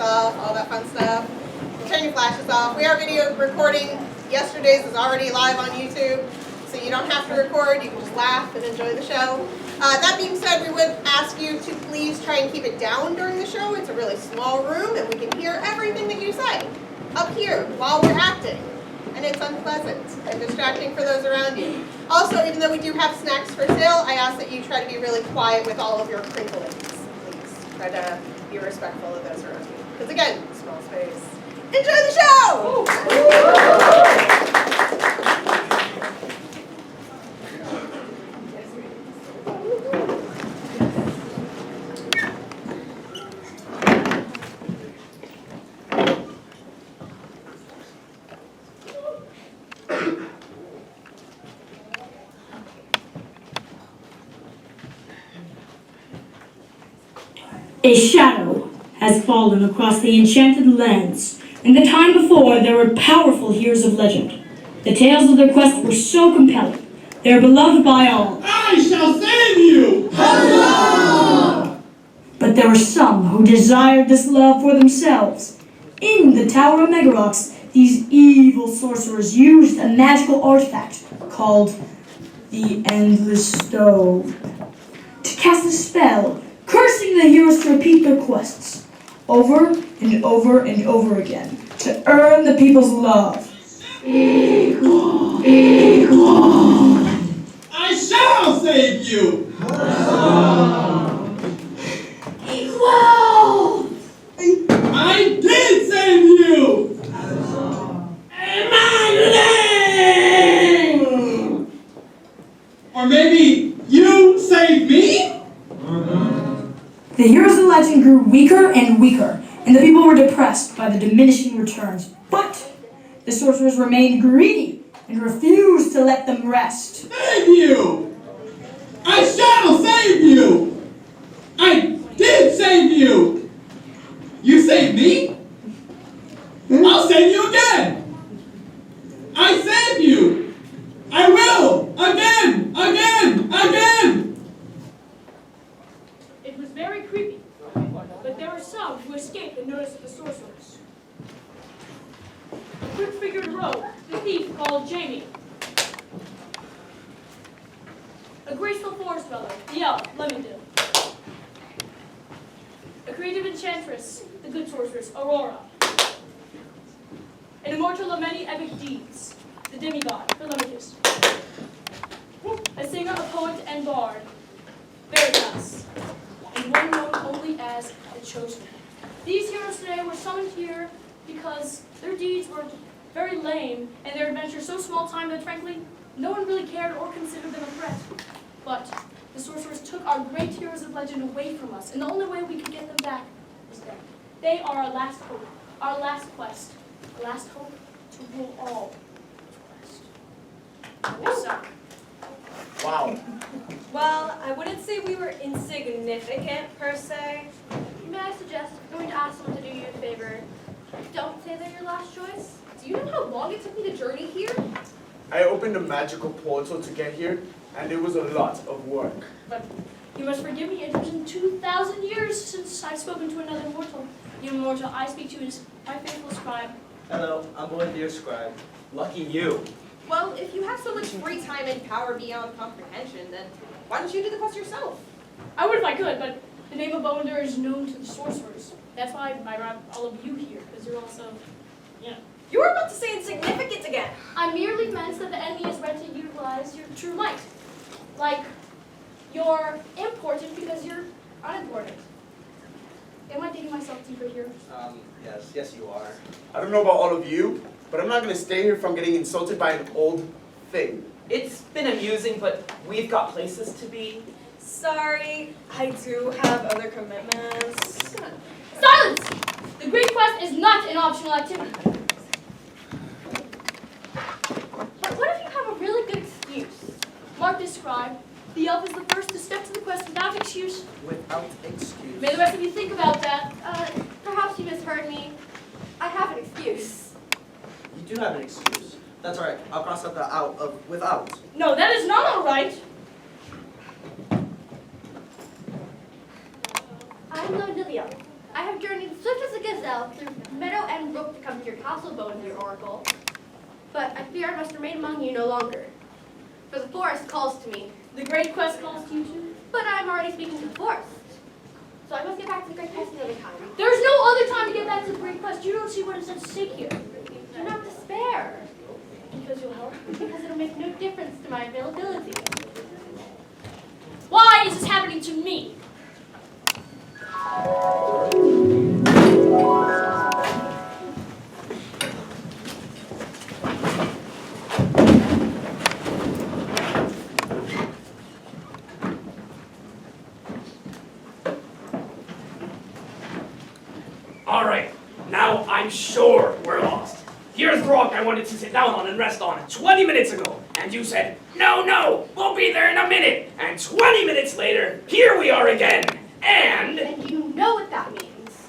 off, all that fun stuff. Turn your flashes off. We are video recording. Yesterday's is already live on YouTube, so you don't have to record. You can just laugh and enjoy the show. That being said, we would ask you to please try and keep it down during the show. It's a really small room, and we can hear everything that you say up here while we're acting. And it's unpleasant and distracting for those around you. Also, even though we do have snacks for sale, I ask that you try to be really quiet with all of your crinklings. Please try to be respectful of those around you. Because again, small space. Enjoy the show! A shadow has fallen across the enchanted lands. In the time before, there were powerful heroes of legend. The tales of their quest were so compelling. They are beloved by all. I shall save you! Huzzah! But there were some who desired this love for themselves. In the Tower of Megarox, these evil sorcerers used a magical artifact called the Endless Stone to cast a spell, cursing the heroes to repeat their quests over and over and over again to earn the people's love. Equal! I shall save you! Equal! I did save you! Or maybe you saved me? The heroes of legend grew weaker and weaker, and the people were depressed by the diminishing returns. But the sorcerers remained greedy and refused to let them rest. Save you! I shall save you! I did save you! You saved me? I'll save you again! I saved you! I will! Again! Again! Again! It was very creepy, but there were some who escaped the notice of the sorcerers. A quick-figured rogue, the thief called Jamie. A graceful forest dweller, the elf, Lemondale. A creative enchantress, the good sorceress, Aurora. An immortal of many epic deeds, the demigod, Telemachus. A singer, a poet, and bard, Veritas. And one known only as the Chosen. These heroes today were summoned here because their deeds were very lame and their adventures so small-time that frankly, no one really cared or considered them a threat. But the sorcerers took our great heroes of legend away from us, and the only way we could get them back was death. They are our last hope, our last quest, our last hope to rule all of quest. So, Wow. Well, I wouldn't say we were insignificant per se. May I suggest, if you're going to ask someone to do you a favor, don't say they're your last choice? Do you know how long it took me to journey here? I opened a magical portal to get here, and it was a lot of work. but you must forgive me, it has been 2,000 years since I've spoken to another mortal. The immortal I speak to is my faithful scribe. Hello, I'm Boyd, dear scribe. Lucky you. Well, if you have so much free time and power beyond comprehension, then why don't you do the quest yourself? I would if I could, but the name of Bowender is known to the sorcerers. That's why I brought all of you here, because you're also, you know. You were about to say insignificant again. I merely meant that the enemy is ready to utilize your true might. Like, you're important because you're unimportant. Am I digging myself deeper here? Yes you are. I don't know about all of you, but I'm not going to stay here from getting insulted by an old thing. It's been amusing, but we've got places to be. Sorry, I do have other commitments. Silence! The Greek quest is not an optional activity. But what if you have a really good excuse? Mark this scribe. The elf is the first to step to the quest without excuse. Without excuse. May the rest of you think about that. Perhaps you misheard me. I have an excuse. You do have an excuse. That's all right. I'll cross out the out of without. No, that is not all right. I am Lord Livia. I have journeyed swift as against as elf through meadow and brook to come to your castle, Bones, your oracle. But I fear I must remain among you no longer. For the forest calls to me. The great quest calls to you too. But I'm already speaking to the forest. So I must get back to the great quest another time. There's no other time to get back to the great quest. You don't see what is at stake here. Do not despair. Because you'll help. Because it'll make no difference to my availability. Why is this happening to me? All right, now I'm sure we're lost. Here's the rock I wanted to sit down on and rest on 20 minutes ago. And you said, no, we'll be there in a minute. And 20 minutes later, here we are again. And And you know what that means.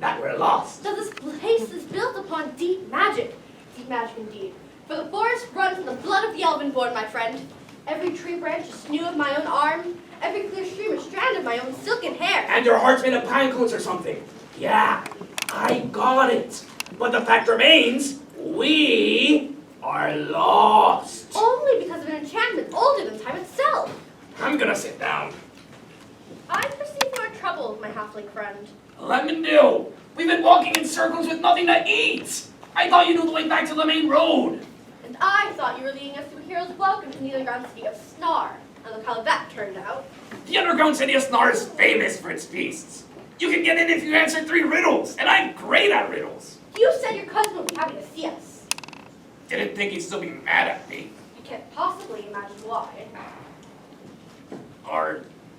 that we're lost. So this place is built upon deep magic. Deep magic indeed. For the forest runs in the blood of the Elvenborn, my friend. Every tree branch is sinew of my own arm. Every clear stream a strand of my own silken hair. And your heart's made of pine cones or something. Yeah, I got it. But the fact remains, we are lost. Only because of an enchantment older than time itself. I'm gonna sit down. I perceive you are troubled, my halfling friend. Lemondale, we've been walking in circles with nothing to eat. I thought you knew the way back to the main road. And I thought you were leading us to a hero's welcome to the underground city of Snar. And look how that turned out. The underground city of Snar is famous for its feasts. You can get in if you answer 3 riddles, and I'm great at riddles. You said your cousin would be happy to see us. Didn't think he'd still be mad at me. You can't possibly imagine why.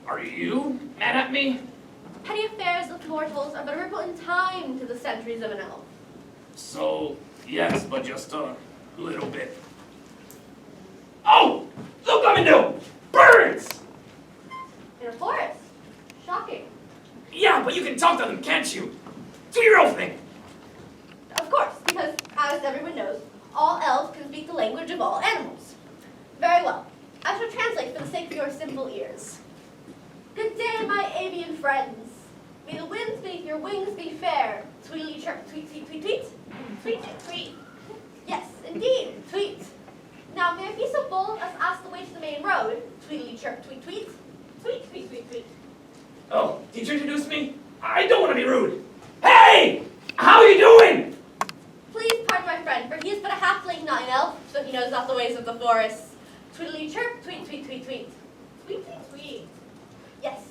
Are you mad at me? Petty affairs of mortals are but a ripple in time to the centuries of an elf. So, yes, but just a little bit. Oh! Look, Lemondale! Birds! In a forest. Shocking. Yeah, but you can talk to them, can't you? Do your own thing. Of course, because, as everyone knows, all elves can speak the language of all animals. Very well. I shall translate for the sake of your simple ears. Good day, my avian friends. May the winds beneath your wings be fair. Tweetly chirp, tweet, tweet, tweet, tweet. Tweet, tweet, tweet. Yes, indeed, tweet. Now, may I be so bold as to ask the way to the main road? Tweetly chirp, tweet, tweet. Tweet, tweet, tweet, tweet. Oh, did you introduce me? I don't want to be rude. Hey! How are you doing? Please pardon my friend, for he is but a halfling, not an elf, so he knows not the ways of the forest. Tweedly chirp, tweet, tweet, tweet, tweet. Tweet, tweet, tweet. Yes,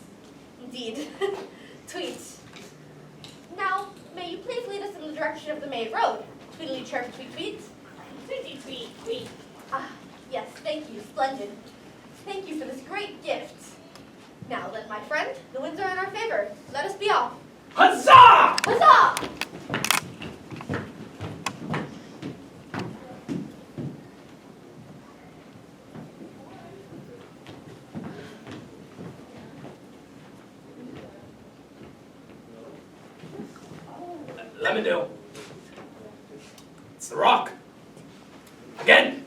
indeed. Tweet. Now, may you please lead us in the direction of the main road? Tweedly chirp, tweet, tweet. Tweet, tweet, tweet, tweet. Ah, yes, thank you, splendid. Thank you for this great gift. Now then, my friend, the winds are in our favor. Let us be off. Huzzah! Huzzah! Lemondale. It's the rock. Again.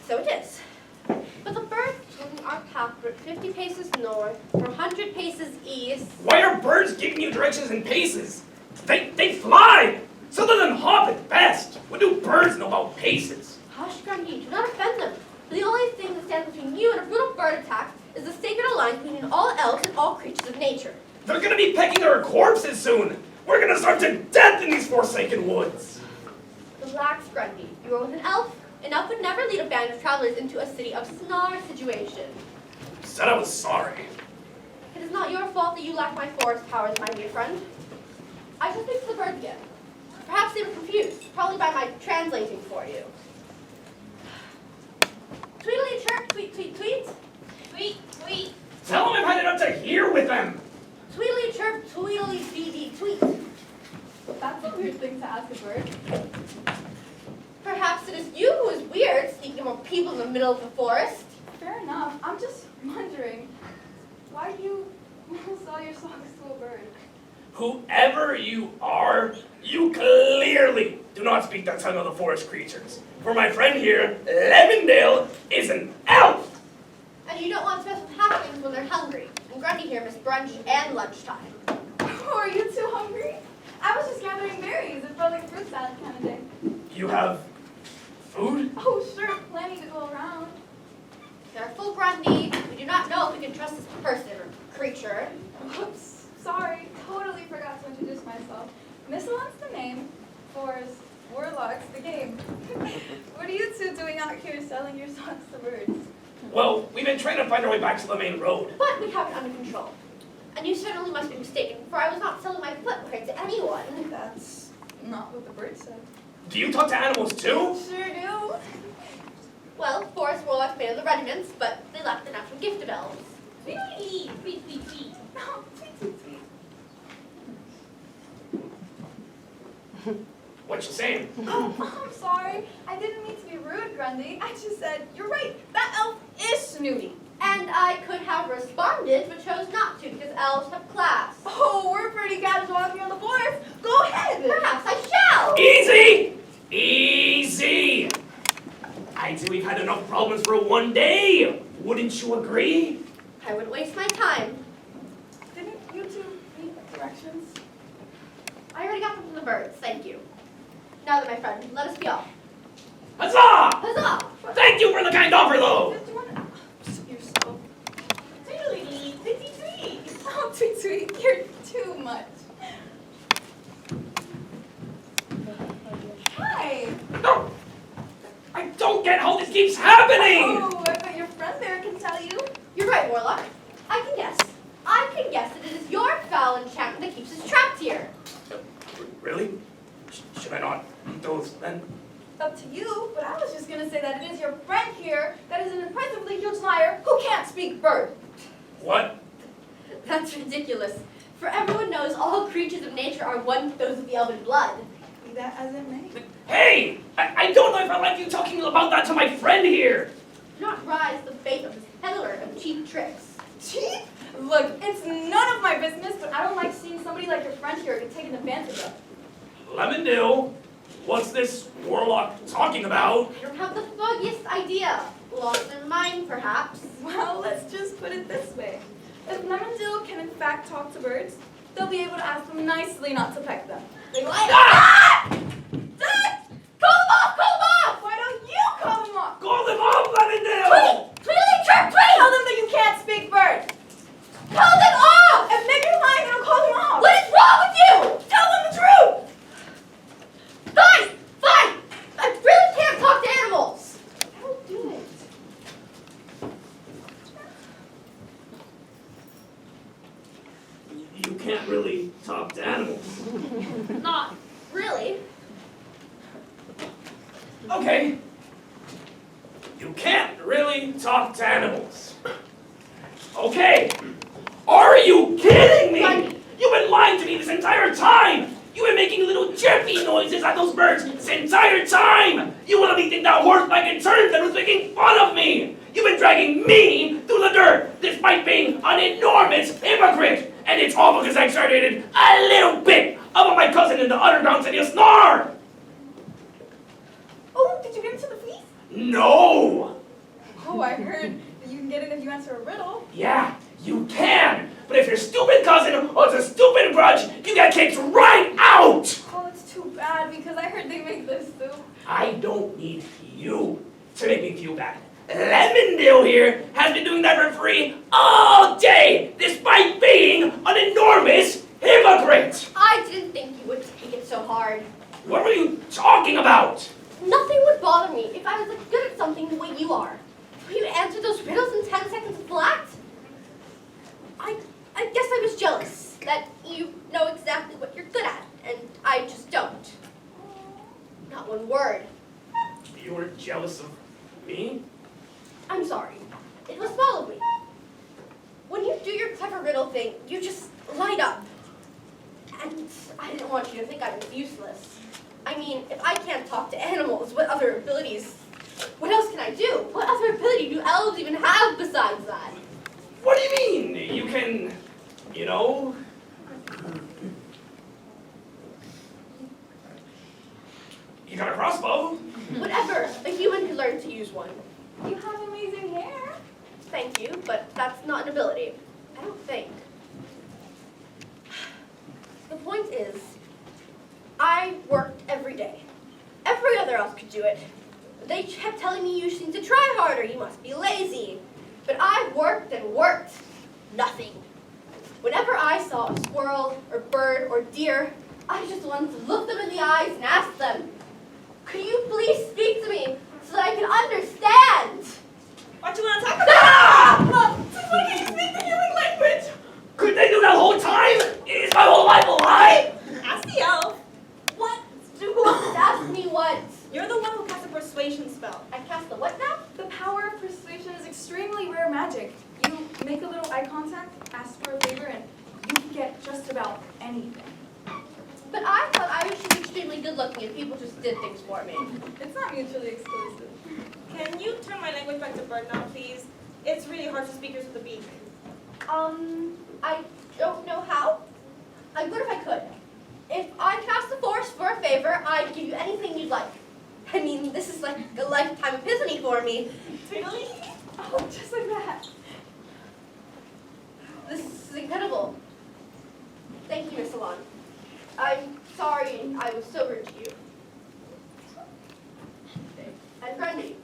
So it is. But the birds taking our path were 50 paces north, 400 paces east. Why are birds giving you directions in paces? They fly! So let them hop at best. What do birds know about paces? Hush, Grundy, do not offend them. The only thing that stands between you and a brutal bird attack is the sacred alliance between all elves and all creatures of nature. They're gonna be pecking our corpses soon. We're gonna starve to death in these forsaken woods. Relax, Grundy. You are with an elf. An elf would never lead a band of travelers into a city of Snar situation. Said I was sorry. It is not your fault that you lack my forest powers, my dear friend. I shall speak to the birds again. Perhaps they were confused, probably by my translating for you. Tweedly chirp, tweet, tweet, tweet. Tweet, tweet. Tell them I've had it up to here with them. Tweedly chirp, tweedly dee dee tweet. That's a weird thing to ask a bird. Perhaps it is you who is weird, sneaking among people in the middle of the forest. Fair enough. I'm just wondering, why do you sell your songs to a bird? Whoever you are, you clearly do not speak the tongue of the forest creatures. For my friend here, Lemondale, is an elf. And you don't want to mess with halflings when they're hungry. And Grundy here missed brunch and lunchtime. Oh, are you two about like a fruit salad kind of day. You have food? Oh, sure, plenty to go around. Careful, Grundy. We do not know if we can trust this person or creature. Oops, sorry, totally forgot to introduce myself. Missalon's the name, Forrest, Warlock's the game. What are you two doing out here selling your socks to birds? Well, we've been trying to find our way back to the main road. But we have it under control. And you certainly must be mistaken, for I was not selling my footprint to anyone. That's not what the bird said. Do you talk to animals too? Sure do. Well, Forest Warlocks made of the regiments, but they lack the natural gift of elves. Tweet, tweet, tweet, tweet. No, tweet, tweet, tweet. What you saying? Oh, I'm sorry. I didn't mean to be rude, Grundy. I just said, you're right, that elf is snooty. And I could have responded, but chose not to because elves have class. Oh, we're pretty casual out here in the forest. Go ahead. Perhaps I shall. Easy! Easy! I'd say we've had enough problems for one day. Wouldn't you agree? I wouldn't waste my time. Didn't you two read directions? I already got them from the birds, thank you. Now then, my friend, let us be off. Huzzah! Huzzah! Thank you for the kind offer, though. Did you want to... You're so... Tweet, tweet, tweet. Oh, tweet, tweet. You're too much. Hi. No! I don't get how this keeps happening! Oh, I bet your friend there can tell you. You're right, Warlock. I can guess. I can guess that it is your foul enchantment that keeps us trapped here. Really? Should I not eat those then? Up to you, but I was just going to say that it is your friend here that is an impressively huge liar who can't speak bird. What? That's ridiculous. For everyone knows all creatures of nature are one with those of the elven blood. Be that as it may. Hey! I don't know if I like you talking about that to my friend here. Do not rise the bait of this peddler of cheap tricks. Cheap? Look, it's none of my business, but I don't like seeing somebody like your friend here get taken advantage of. Lemondale, what's this warlock talking about? I don't have the foggiest idea. Lost their mind, perhaps. Well, let's just put it this way. If Lemondale can in fact talk to birds, they'll be able to ask them nicely not to peck them. They like Ah! Dad! Call them off! Call them off! Why don't you call them off? Call them off, Lemondale! Tweedly chirp tweet! Tell them that you can't speak bird! Call them off! If they're lying, then I'll call them off! What is wrong with you? Tell them the truth! Fine! Fine! I really can't talk to animals! I'll do it. You can't really talk to animals. Not really. Okay. You can't really talk to animals. Okay. Are you kidding me? Right. You've been lying to me this entire time. You've been making little chirpy noises at those birds this entire time. You want to be thinking that horse like in turns and was making fun of me. You've been dragging me through the dirt despite being an enormous hypocrite. And it's all because I exaggerated a little bit about my cousin in the underground city of Snar. Oh, did you get into the fleece? No. Oh, I heard that you can get in if you answer a riddle. Yeah, you can. But if your stupid cousin owns a stupid grudge, you get kicked right out. Oh, it's too bad because I heard they make this too. I don't need you to make me feel bad. Lemondale here has been doing that for free all day, despite being an enormous hypocrite. I didn't think you would take it so hard. What were you talking about? Nothing would bother me if I was as good at something the way you are. Will you answer those riddles in 10 seconds flat? I guess I was jealous that you know exactly what you're good at, and I just don't. Not one word. You were jealous of me? I'm sorry. It was small of me. When you do your clever riddle thing, you just light up. And I didn't want you to think I was useless. I mean, if I can't talk to animals, what other abilities? What else can I do? What other ability do elves even have besides that? What do you mean? You can, you know... You got a crossbow? Whatever. A human can learn to use one. You have amazing hair. Thank you, but that's not an ability. I don't think. The point is, I worked else could do it. They kept telling me you just need to try harder, you must be lazy. But I worked and worked. Nothing. Whenever I saw a squirrel or bird or deer, I just wanted to look them in the eyes and ask them, could you please speak to me so that I can understand? What do you want to talk about? Since when can you speak the human language? Could they do that whole time? Is my whole life a lie? Ask the elf. What? Who wants to ask me what? You're the one who cast a persuasion spell. I cast the what now? The power of persuasion is extremely rare magic. You make a little eye contact, ask for a favor, and you can get just about anything. But I thought I was just extremely good looking and people just did things for me. It's not mutually exclusive. Can you turn my language back to bird now, please? It's really hard for speakers with a beak. I don't know how. I would if I could. If I cast the force for a favor, I'd give you anything you'd like. I mean, this is like a lifetime epiphany for me. Really? Oh, just like that. This is incredible. Thank you, Miss Salon. I'm sorry I was so rude to you. And Grundy,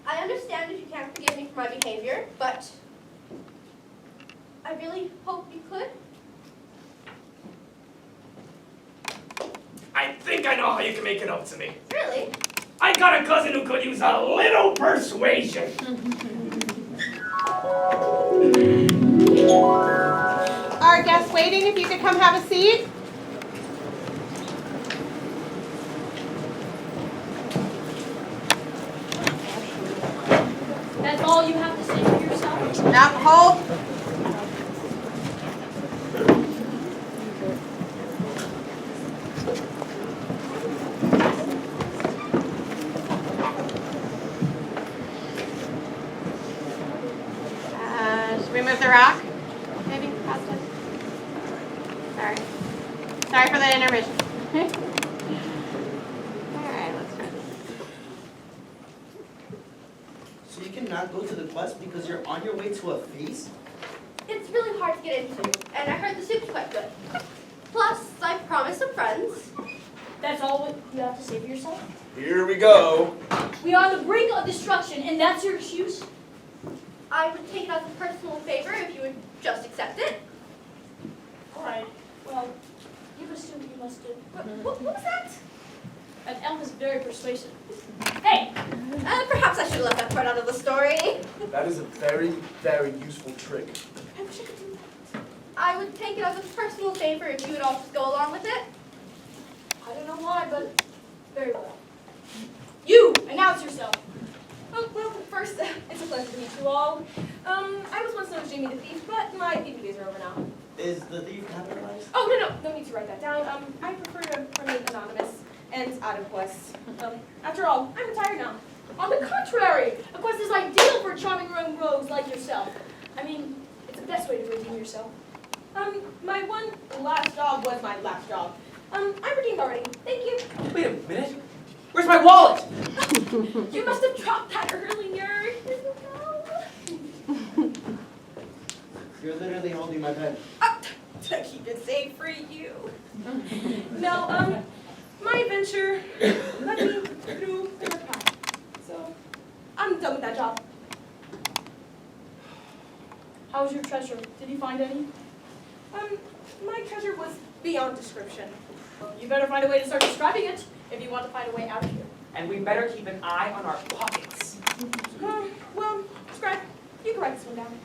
I understand if you can't forgive me for my behavior, but I really hope you could. I think I know how you can make it up to me. Really? I got a cousin who could use a little persuasion. Our guests waiting, if you could come have a seat. That's all you have to say for yourself? Now, hold. Should we move the rock? Maybe past it. Sorry. Sorry for the intermission. All right, let's try this. So you cannot go to the quest because you're on your way to a feast? It's really hard to get into, and I heard the soup's quite good. Plus, I promised some friends. That's all what you have to say for yourself? Here we go. We are on the brink of destruction, and that's your excuse? I would take it as a personal favor if you would just accept it. Alright, well, you must do what you must do. What was that? An elf is very persuasive. Hey! Perhaps I should have left that part out of the story. That is a very, very useful trick. I wish I could do that. I would take it as a personal favor if you would all just go along with it. I don't know why, but very well. You! Announce yourself! Oh, well, first, it's a pleasure to meet you all. I was once known as Jamie the Thief, but my thieving days are over now. Is the thief capitalized? Oh, no need to write that down. I prefer to remain anonymous and out of quests. After all, I'm retired now. On the contrary, a quest is ideal for charming young rogues like yourself. I mean, it's the best way to redeem yourself. My one last job was my last job. I'm redeemed already. Thank you. Wait a minute. Where's my wallet? You must have dropped that earlier. You're literally holding my pen. To keep it safe for you. No, my adventure led me through the dark path. So, I'm done with that job. How was your treasure? Did you find any? My treasure was beyond description. You better find a way to start describing it if you want to find a way out of here. And we better keep an eye on our pockets. Well, Scribe, you can write this one down.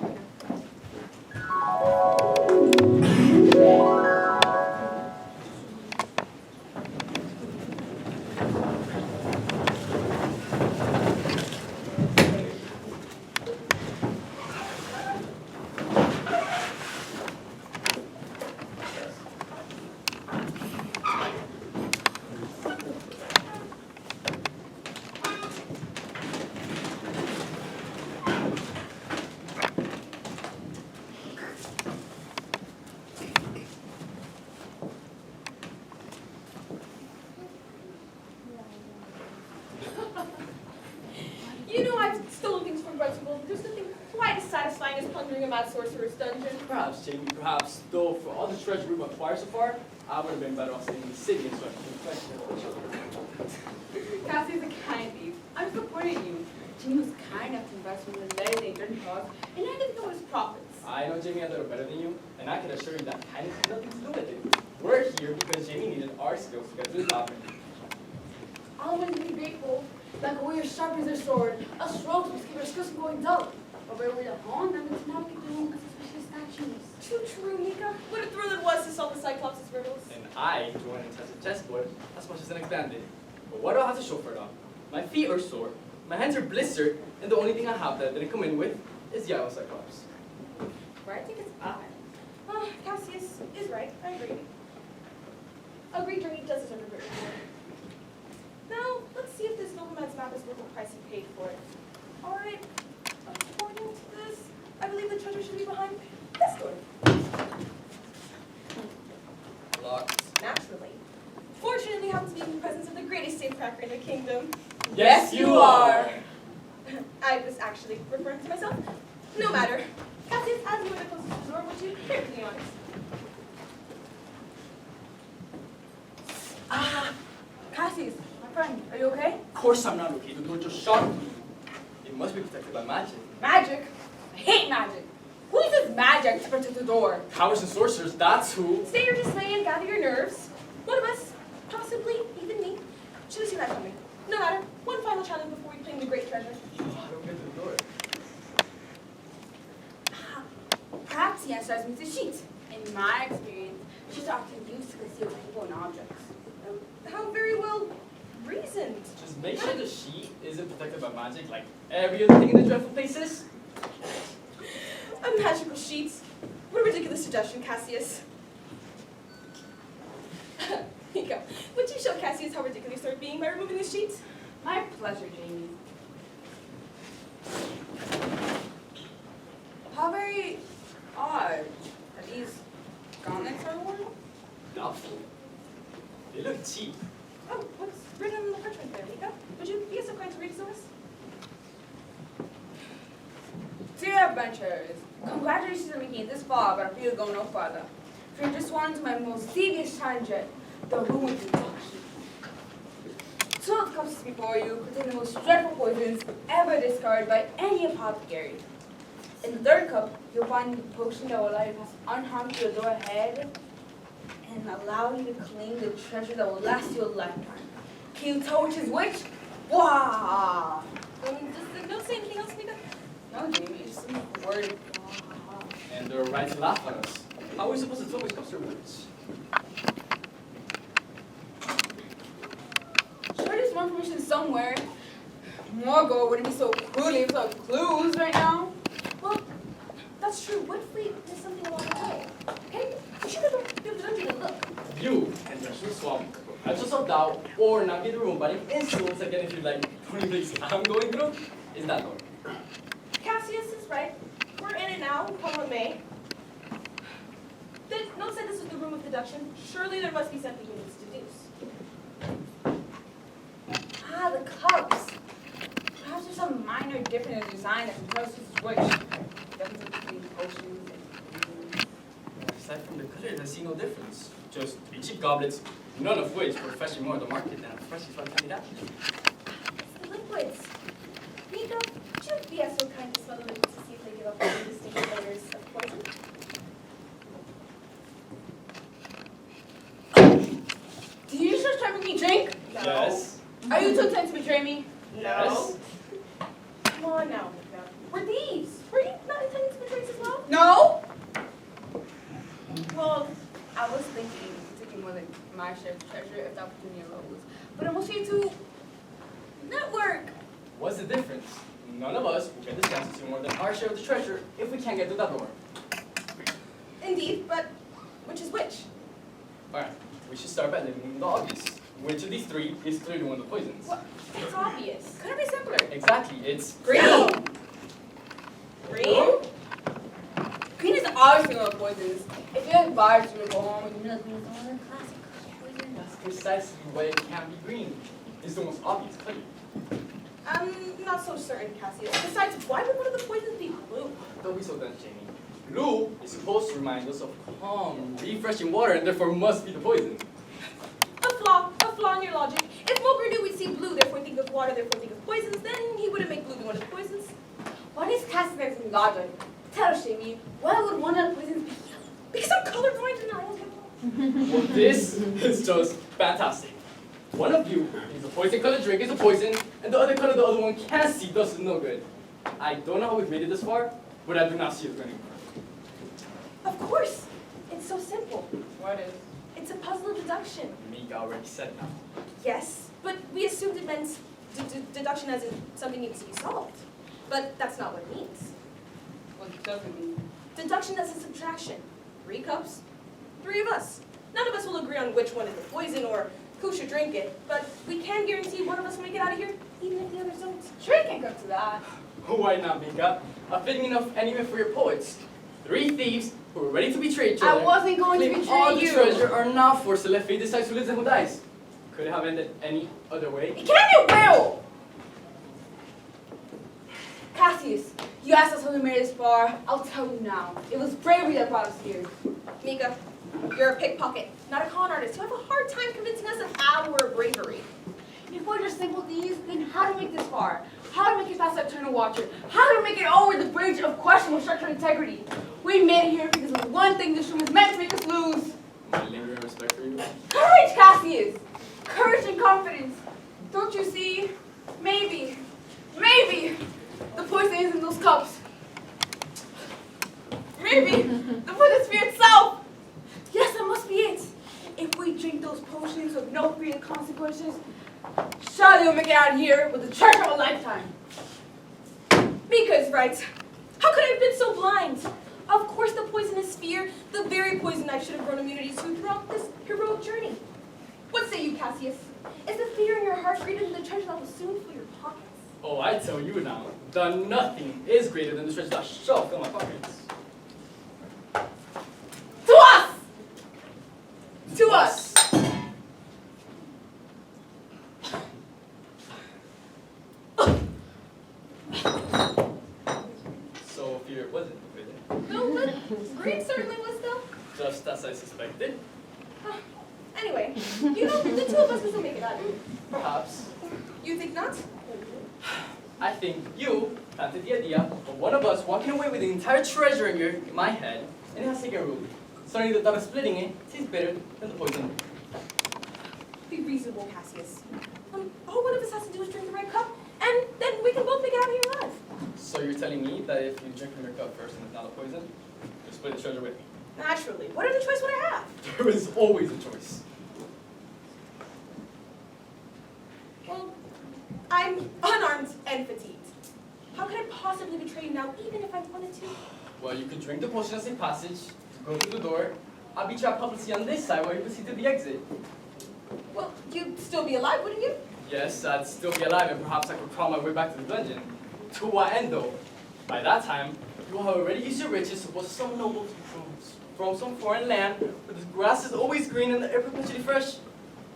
a mad sorcerer's dungeon? Perhaps, Jamie, perhaps. Though for all the treasure we've acquired so far, I would have been better off staying in the city and so I could Cassie's a kind thief. I'm supporting you. Jimmy was kind enough to invest in the very dangerous cause, and I didn't know his profits. I know Jamie a little better than you, and I can assure you that kindness has nothing to do with it. We're here because Jamie needed our skills to get through the job. I'll always be grateful. Like a warrior sharpens their sword, us rogues must keep our skills from going dull. But where we don't haunt them, it's not like doing suspicious statues. Too true, Mika. What a thrill it was to solve the Cyclops' riddles. And I joined and touched the chessboard as much as an expanded. But what do I have to show for it all? My feet are sore, my hands are blistered, and the only thing I have that didn't come in with is the Yellow Cyclops. Right? I think it's odd. Cassius is right. I agree. A great journey does deserve a great reward. Now, let's see if this nobleman's map is worth the price he paid for it. Alright, according to this, I believe the treasure should be behind this door. Locked. Naturally. Fortunately, happens to be in the presence of the greatest safecracker in the kingdom. Yes, you are! I was actually referring to myself. No matter. Cassius, as you were the closest to the door, would you care to be honest? Cassius, my friend, are you okay? Of course I'm not okay. The door just shocked me. It must be protected by magic. Magic? I hate magic. Who uses magic to protect the door? Cowards and sorcerers, that's who. Stay your dismay and gather your nerves. One of us, possibly even me, should have seen that coming. No matter. One final challenge before we claim the great treasure. Oh, I don't get to the door. Perhaps the answer lies with the sheet. In my experience, she's often used to conceal people and objects. How very well reasoned. Just make sure the sheet isn't protected by magic like every other thing in the dreadful places. A magical sheet. What a ridiculous suggestion, Cassius. Mika, would you show Cassius how ridiculous they're being by removing the sheets? My pleasure, Jamie. How very odd. Are these gauntlets I worn? Doubtful. They look cheap. Oh, what's written on the parchment there, Mika? Would you be so kind to read it to us? Dear adventurers, congratulations on making it this far, but I feel go no further. For you just wanted to my most devious challenge yet, the ruined deduction. 12 cups before you contain the most dreadful poisons ever discovered by any apothecary. In the third cup, you'll find the potion that will allow you to pass unharmed through the door ahead and allow you to claim the treasure that will last you a lifetime. Can you tell which is which? Wow! Does the note say anything else, Mika? No, Jamie, it's just a word. And they're right to laugh at us. How are we supposed to tell which cups are which? Sure, there's more information somewhere. Morgul wouldn't be so cruelly without clues right now. Well, that's true. What if we miss something along the way? Okay? We should go to the dungeon and look. You can just swap perpetual self-doubt or navigate the room by the influence again if you like. The only place I'm going through is that door. Cassius is right. We're in it now, come what may. The note said this was the room of deduction. Surely there must be something we need to deduce. Ah, the cups. Perhaps there's some minor difference in design that can tell us which is which. Difference between potions and Aside from the colors, I see no difference. Just three cheap goblets, none of which were fetching more on the market than a freshly spun candidate. It's the liquids. Mika, would you be so kind to smell the liquids to see if they give off any distinct flavors of poison? Did you just try to make me drink? No. Yes. Are you too intent to betray me? Yes. Come on now, Mika. We're thieves. Were you not intending to betray us as well? No? Well, I was thinking taking more than my share of the treasure if the opportunity arose. But I'm also here to network. What's the difference? None of us will get the chance to see more than our share of the treasure if we can't get through that door. Indeed, but which is which? Alright, we should start by limiting the obvious. Which of these three is clearly one of the poisons? What? It's obvious. Couldn't it be simpler? Exactly, it's Green. Green? Green is obviously one of the poisons. If you have bars, you would go home with milk. Classic poison. That's precisely why it can't be green. It's the most obvious color. I'm not so certain, Cassius. Besides, why would one of the poisons be blue? Don't be so dense, Jamie. Blue is supposed to remind us of calm, refreshing water, and therefore must be the poison. A flaw in your logic. If Moker knew we'd see blue, therefore think of water, therefore think of poisons, then he wouldn't make blue be one of the poisons. What is Cassius in logic? Tell me, why would one of the poisons be yellow? Because I'm colorblind and I don't have Well, this is just fantastic. One of you is a poison-colored drink is a poison, and the other color the other one can't see, thus is no good. I don't know how we've made it this far, but I do not see it going. Of course. It's so simple. What is? It's a puzzle of deduction. Mika already said now. Yes, but we assumed it meant deduction as in something needs to be solved. But that's not what it means. What does it mean? Deduction as a subtraction. 3 cups, 3 of us. None of us will agree on which one is the poison or who should drink it, but we can guarantee one of us will make it out of here, even if the others don't. Sure can't come to that. Why not, Mika? A fitting enough enemy for your poets. 3 thieves who were ready to betray each I other. wasn't going to claim betray all you. the treasure are now forced to let fate decide who lives and who dies. Could it have ended any other way? It can't, it will! Cassius, you asked us how we made it this far. I'll tell you now. It was bravery that brought us here. Mika, you're a pickpocket, not a con artist. You have a hard time convincing us of our bravery. If we're just simple thieves, then how to make this far? How to make it past that Eternal Watcher? How to make it over the bridge of questionable structural integrity? We made it here because of one thing this room is meant to make us lose. My lingering respect for you. Courage, Cassius! Courage and confidence. Don't you see? Maybe, the poison is in those cups. Maybe the poison is fear itself. Yes, that must be it. If we drink those potions with no fear of consequences, surely we'll make it out of here with the treasure of a lifetime. Mika's right. How could I have been so blind? Of course the poison is fear, the very poison I should have grown immunity to throughout this heroic journey. What say you, Cassius? Is the fear in your heart greater than the treasure that will soon fill your pockets? Oh, I tell you now, the nothing is greater than the treasure that shall fill my pockets. To us! To us! So fear wasn't the poison. No, but green certainly was though. Just as I suspected. Anyway, you know, the 2 of us will still make it out of here. Perhaps. You think not? I think you planted the idea of one of us walking away with the entire treasure in my head, and it has taken root. Suddenly the thought of splitting it tastes better than the poison. Be reasonable, Cassius. All one of us has to do is drink the right cup, and then we can both make it out of here alive. So you're telling me that if you drink from your cup first and it's not a poison, you split the treasure with me? Naturally. What other choice would I have? There is always a choice. Well, I'm unarmed and fatigued. How could I possibly betray you now, even if I wanted to? Well, you could drink the potion as a passage, go through the door. I'll be trapped helplessly on this side while you proceed to the exit. Well, you'd still be alive, wouldn't you? Yes, I'd still be alive and perhaps I could crawl my way back to the dungeon. To what end though? By that time, you will have already used your riches to boast some noble from some foreign land where the grass is always green and the air perpetually fresh.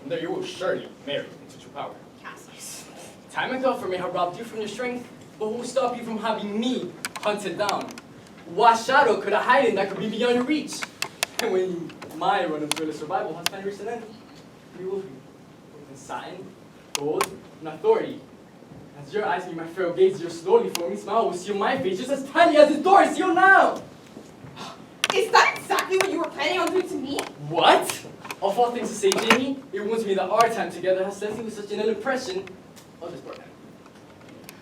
And there you will surely marry into true power. Cassius. Time and comfort may have robbed you from your strength, but who will stop you from having me hunted down? What shadow could I hide in that could be beyond your reach? And when my run of fearless survival has finally reached an end, we will be in satin, gold, and authority. As your eyes meet my feral gaze, your slowly forming smile will seal my face just as tiny as the door is sealed now! Is that exactly what you were planning on doing to me? What? Of all things to say, Jamie, it wounds me that our time together has left me with such an ill impression of this partner.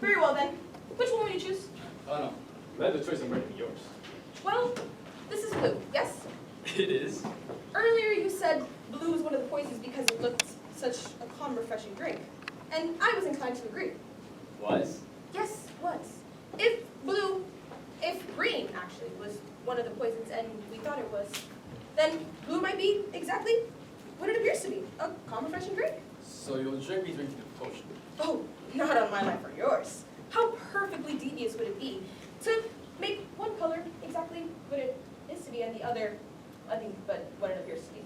Very well then. Which one will you choose? Oh no, let the choice of be yours. Well, this is blue, yes? It is. Earlier you said blue was one of the poisons because it looked such a calm, refreshing drink. And I was inclined to agree. Was? Yes, was. If green actually was one of the poisons and we thought it was, then blue might be exactly what it appears to be, a calm, refreshing drink. So you'll drink me drinking the potion. Oh, not on my life or yours. How perfectly devious would it be to make one color exactly what it is to be and the other, I think, but what it appears to be.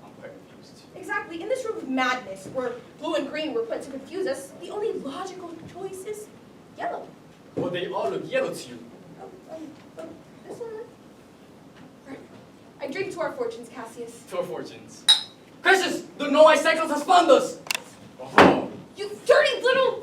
I'm quite confused. Exactly. In this room of madness, where blue and green were put to confuse us, the only logical choice is yellow. Well, they all look yellow to you. Oh, this one? I drink to our fortunes, Cassius. To our fortunes. Crisis, the No Cycles has found us! Oh. You dirty little...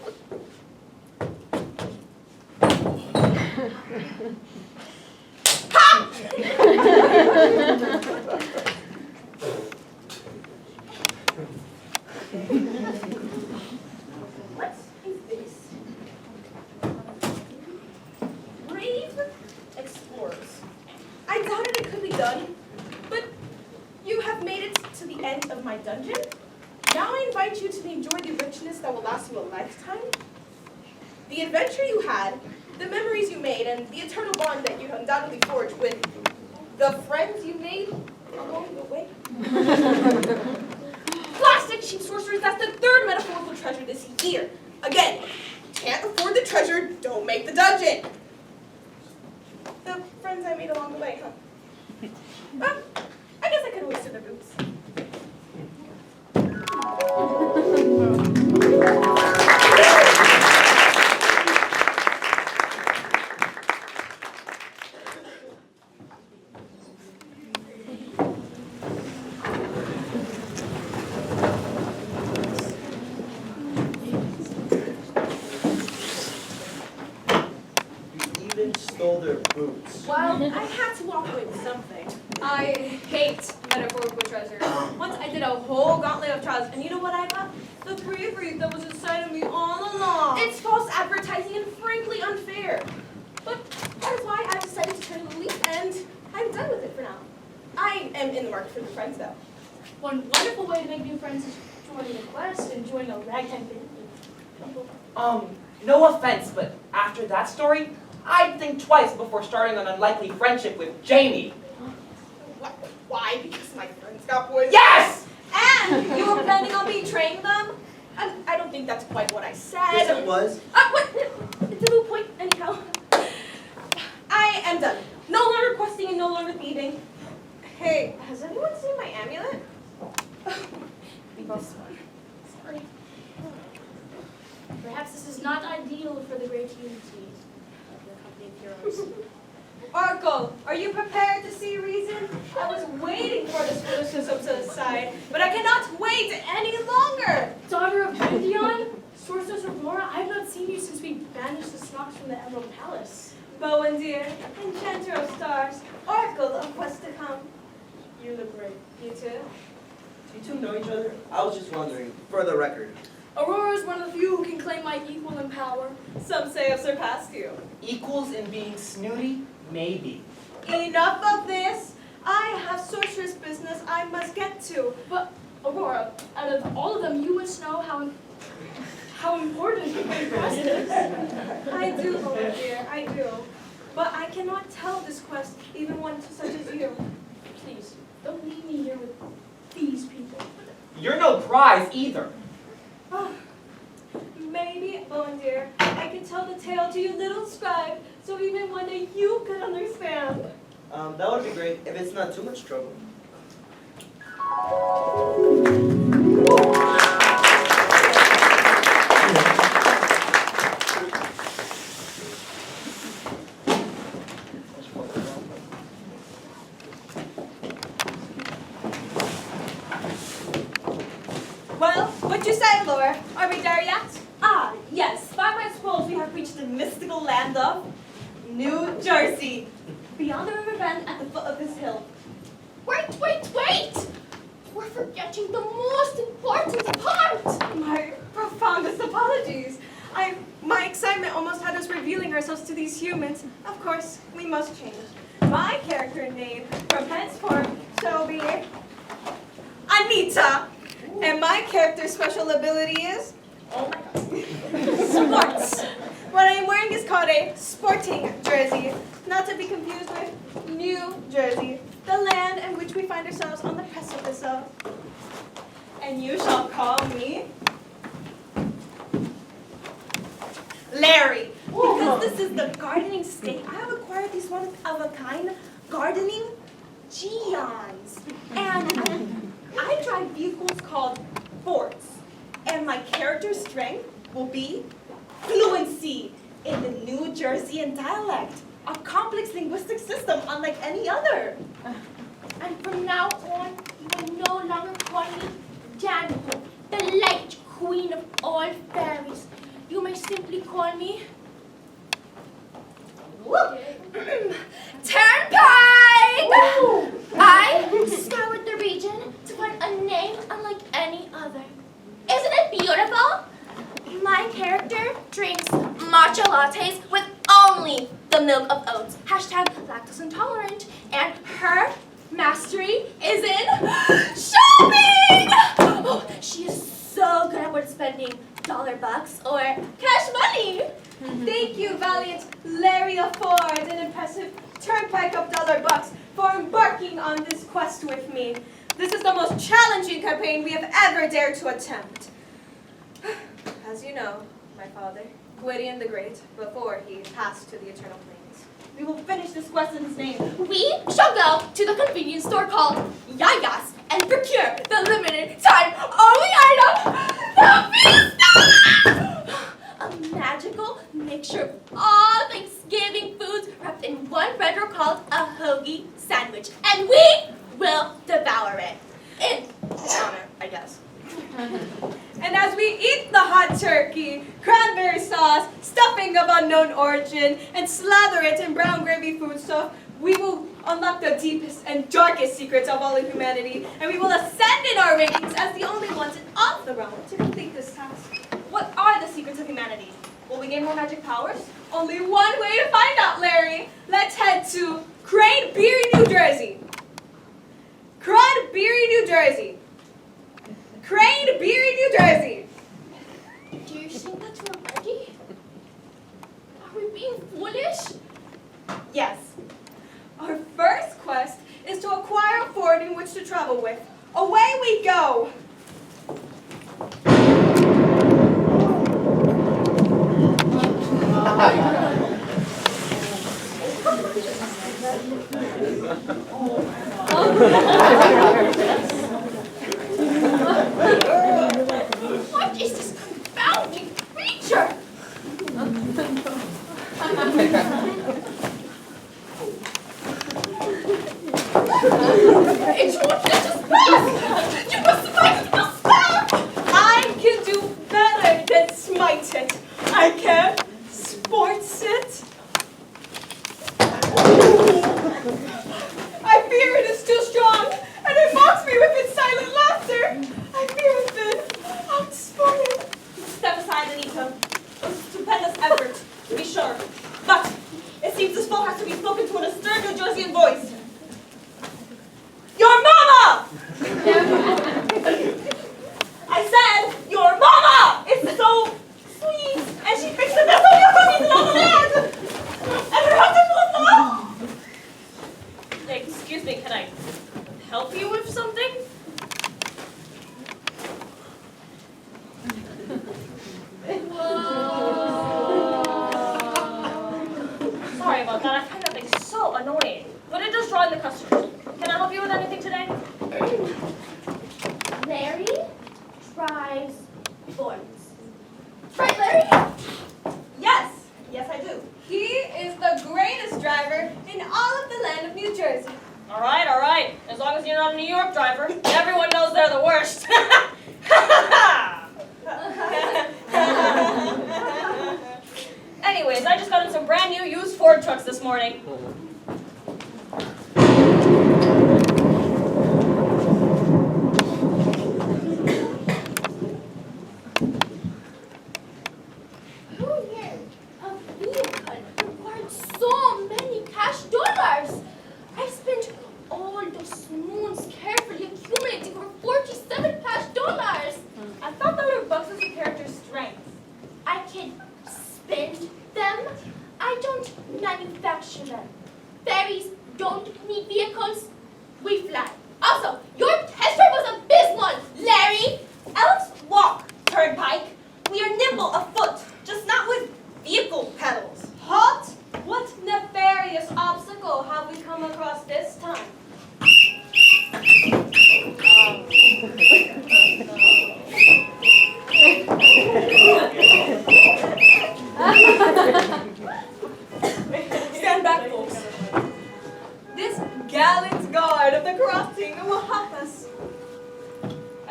What is this? Brave explorers. I doubted it could be done, but you have made it to the end of my dungeon. Now I invite you to enjoy the richness that will last you a lifetime. The adventure you had, the memories you made, and the eternal bond that you undoubtedly forged with the friends you made along the way. Plastic cheap sorcerers, that's the third metaphorical treasure this year. Again, can't afford the treasure, don't make the dungeon. The friends I made along the way, huh? Well, I guess I could always sue their boots. You even stole their boots. Well, I had to walk away with something. I hate metaphorical treasure. Once I did a whole gauntlet of trials, and you know what I got? The bravery that was inside of me all along. It's false advertising and frankly unfair. But that is why I decided to turn a leaf, and I'm done with it for now. I am in the market for new friends, though. One wonderful way to make new friends is joining a quest and joining a ragtag band. No offense, but after that story, I'd think twice before starting an unlikely friendship with Jamie. Why? Because my friends got poisoned? Yes! And you were planning on betraying them? I don't think that's quite what I said. Yes, it was. What? It's a moot point, anyhow. I am done. No longer questing and no longer thieving. Hey, has anyone seen my amulet? This one. Sorry. Perhaps this is not ideal for the great unity of the company of heroes. Oracle, are you prepared to see reason? I was waiting for this foolishness to aside, but I cannot wait any longer. Daughter of Gwydion, Sorceress Aurora, I have not seen you since we banished the Snocks from the Emerald Palace. Bowen dear, enchanter of stars, oracle of what's to come. You look great. You too? You two know each other? I was just wondering, for the record. Aurora is one of the few who can claim my equal in power. Some say I've surpassed you. Equals in being snooty? Maybe. Enough of this. I have sorceress business I must get to. But, Aurora, out of all of them, you must know how important your quest is. I do, Bowen dear, I do. But I cannot tell this quest, even one such as you. Please, don't leave me here with these people. You're no prize either. Maybe, Bowen dear, I can tell the tale to you little scribe, so even one day you can understand. That would be great, if it's not too much trouble. Well, what you say, Laura? Are we there yet? Ah, yes. By my scrolls, we have reached the mystical land of New Jersey. Beyond the river bend at the foot of this hill. Wait! We're forgetting the most important part! My profoundest apologies. My excitement almost had us revealing ourselves to these humans. Of course, we must change. My character name from henceforth shall be Anita. And my character's special ability is sports. What I'm wearing is called a sporting jersey, not to be confused with New Jersey, the land in which we find ourselves on the precipice of. And you shall call me Larry, because this is the gardening state. I have acquired these one-of-a-kind gardening geons. And I drive vehicles called forts. And my character's strength will be fluency in the New Jerseyan dialect, a complex linguistic system unlike any other. And from now on, you will no longer call me Danica, the light queen of all fairies. You may simply call me Turnpike! I scoured the region to find a name unlike any other. Isn't it beautiful? My character drinks matcha lattes with only the milk of oats. Hashtag lactose intolerant. And her mastery is in shopping! Oh, she is so good at word spending $bucks or cash money. Thank you, valiant Larry Ford and impressive Turnpike of $bucks for embarking on this quest with me. This is the most challenging campaign we have ever dared to attempt. As you know, my father, Gwydion the Great, before he passed to the Eternal Plains. We will finish this quest in his name. We shall go to the convenience store called Yaya's and procure the limited time only item, the Vista! A magical mixture of all Thanksgiving foods wrapped in one bread roll called a hoagie sandwich. And we will devour it. In his honor, I guess. And as we eat the hot turkey, cranberry sauce, stuffing of unknown origin, and slather it in brown gravy food stuff, we will unlock the deepest and darkest secrets of all of humanity, and we will ascend in our rankings as the only ones in all the realm to complete this task. What are the secrets of humanity? Will we gain more magic powers? Only one way to find out, Larry. Let's head to Craneberry, New Jersey. Craneberry, New Jersey. Craneberry, New Jersey. Do you think that we're ready? Are we being foolish? Yes. Our first quest is to acquire a fort in which to travel with. Away we go! What is this confounding creature? It won't let us pass! You must smite the spell! I can do better than smite it. I can sports it. I fear it is too strong, and it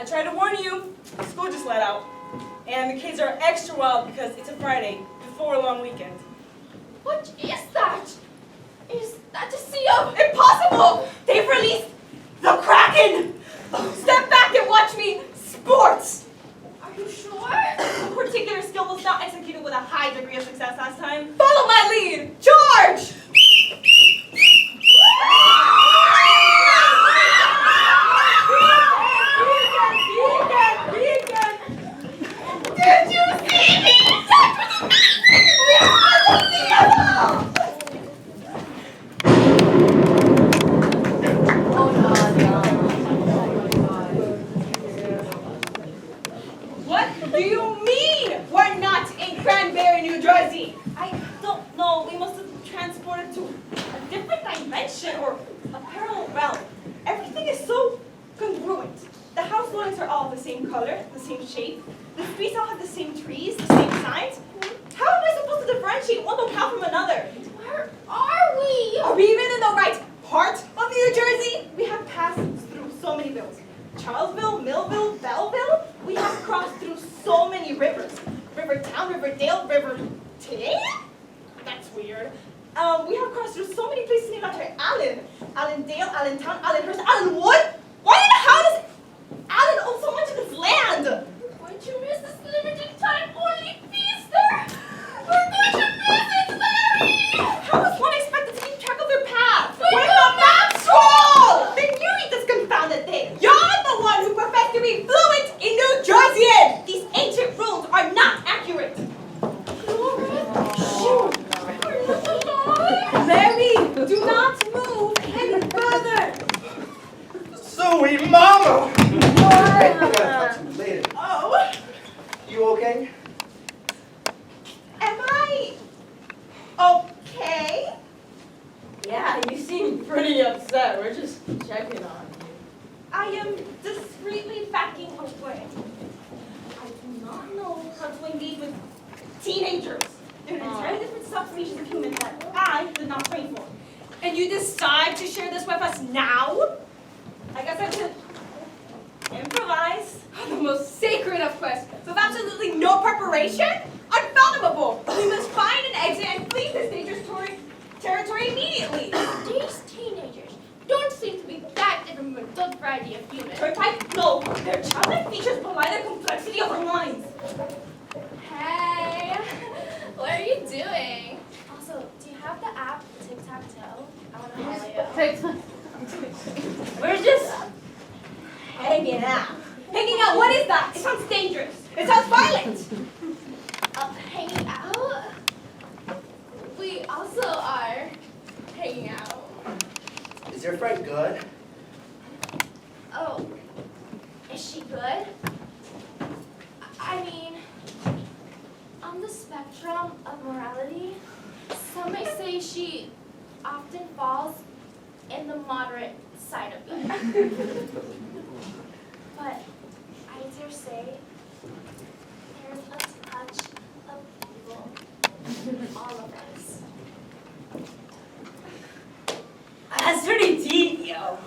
tried to warn you. School just let out. And the kids are extra wild because it's a Friday before a long weekend. What is that? Is that a sea of... Impossible! They've released the Kraken! Step back and watch me sports! Are you sure? A particular skill was not executed with a high degree of success last time. Follow my lead! Charge! Did you see me? We are together! What do you mean we're not in Cranberry, New Jersey? I don't know. We must have transported to a different dimension or a parallel realm. Everything is so congruent. The house lines are all the same color, the same shape. The streets all have the same trees, the same signs. How am I supposed to differentiate one locale from another? Where are we? Are we even in the right part of New Jersey? We have passed through so many villas. Charlesville, Millville, Belleville. We have crossed through so many rivers. Rivertown, Riverdale, Riverton? That's weird. We have crossed through so many places named after Allen. Allendale, Allentown, Allenhurst, Allenwood. Why in the hell does Allen own so much of this land? We're going to miss this limited time only feaster. We're going to miss it, Larry. How is one expected to keep track of their path? With When the the map's wrong! Then you eat this confounded thing. You're the one who professed to be fluent in New Jerseyan. These ancient rules are not accurate. Larry, do not move any further. Sweet mama! Hey, we gotta talk to you later. Oh, You okay? am I okay? Yeah, you seem pretty upset. We're just checking on you. I am discreetly backing away. I do not know how to engage with teenagers. They're an entirely different subspecies of human that I did not train for. And you decide to share this with us now? I guess I should improvise. The most sacred of quests, with absolutely no preparation? Unfathomable! We must find an exit and flee this dangerous territory immediately. These teenagers don't seem to be that different from a good variety of humans. Turnpike? No. Their childlike features belie the complexity of our minds. Hey, what are you doing? Also, do you have the app Tic-Tac-Toe? I want to follow you. We're just hanging out. Hanging out? What is that? It sounds dangerous. It sounds violent. Hanging out? We also are hanging out. Is your friend good? Oh, is she good? I mean, on the spectrum of morality, some may say she often falls in the moderate side of it. But I dare say there's a touch of evil in all of us. That's pretty deep, yo.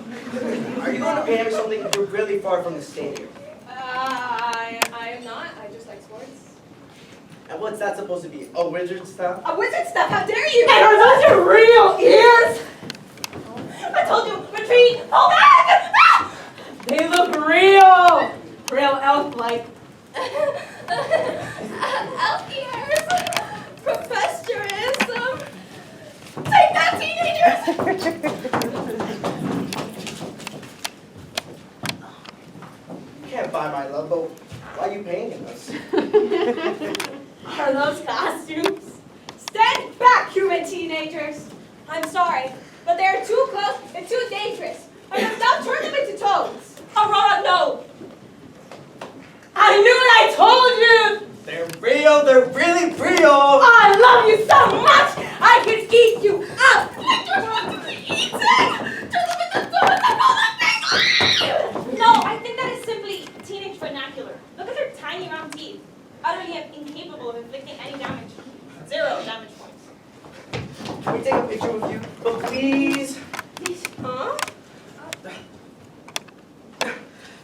Are you going to pay me something? You're really far from the stadium. I am not. I just like sports. And what's that supposed to be? A wizard stuff? A wizard stuff, how dare you! And are those your real ears? I told you, retreat, fall back! Ah! They look real! Real elf-like. Elf ears! Professorism! Take that, teenagers! You can't buy my love, but why are you paying us? Are those costumes? Stand back, human teenagers! I'm sorry, but they are too close and too dangerous. I must now turn them into toads. Aurora, no! I knew it, I told you! They're real, they're really real! I love you so much! I could eat you up! I don't want to be eaten! Turn them into toads and roll up big. No, I think that is simply teenage vernacular. Look at their tiny round teeth. Utterly incapable of inflicting any damage. 0 damage points. Can we take a picture with you? But please? Huh?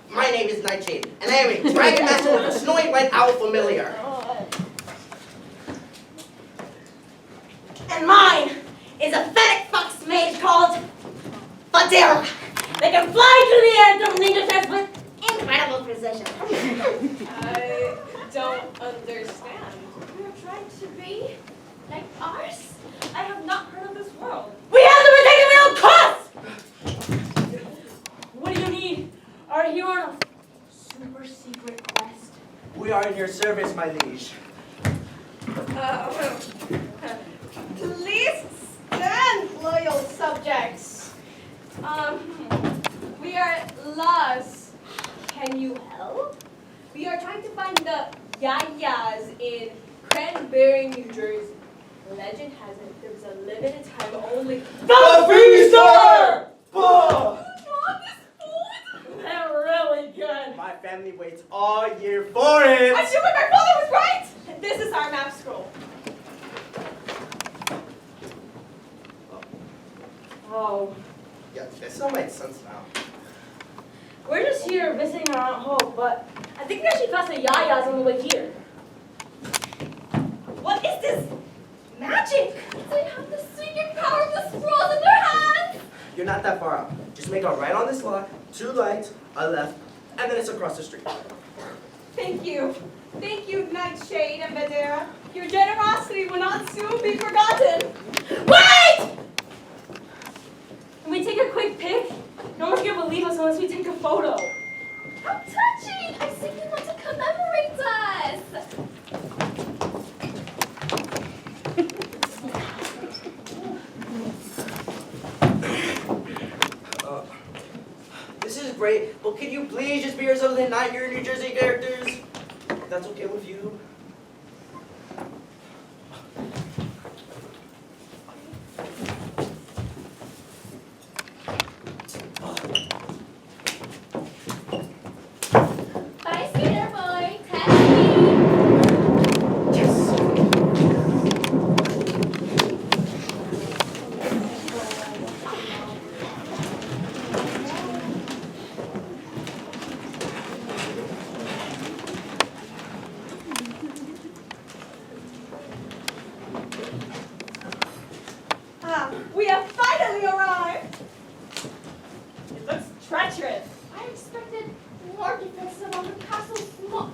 My name is Nightshade, and I am a dragon master with a snowy white owl familiar. And mine is a fennec fox mage called Badera. They can fly through the air from ninja tricks with incredible precision. I don't understand. You're trying to be like ours? I have not heard of this world. We have to protect the real cost! What do you need? Are you on a super secret quest? We are in your service, my liege. Please stand, loyal subjects. We are lost. Can you help? We are trying to find the Yayas in Cranberry, New Jersey. Legend has it there's a limited time only. The Feaster! They're really good. My family waits all year for it. I knew it! My father was right! This is our map scroll. Oh, Yeah, that's not my sense now. we're just here visiting our Aunt Hope, but I think we actually passed the Yayas on the way here. What is this? Magic! They have the secret power of the scrolls in their hands! You're not that far out. Just make a right on this lock, 2 right, a left, and then it's across the street. Thank you. Thank you, Nightshade and Badera. Your generosity will not soon be forgotten. Wait! Can we take a quick pic? No one's gonna believe us unless we take a photo. How touching! I simply want to commemorate us! This is great, but could you please just be yourselves and not your New Jersey characters? If that's okay with you. Bye, skater boy. Test me. We have finally arrived. It looks treacherous. I expected more defensive on the castle's small.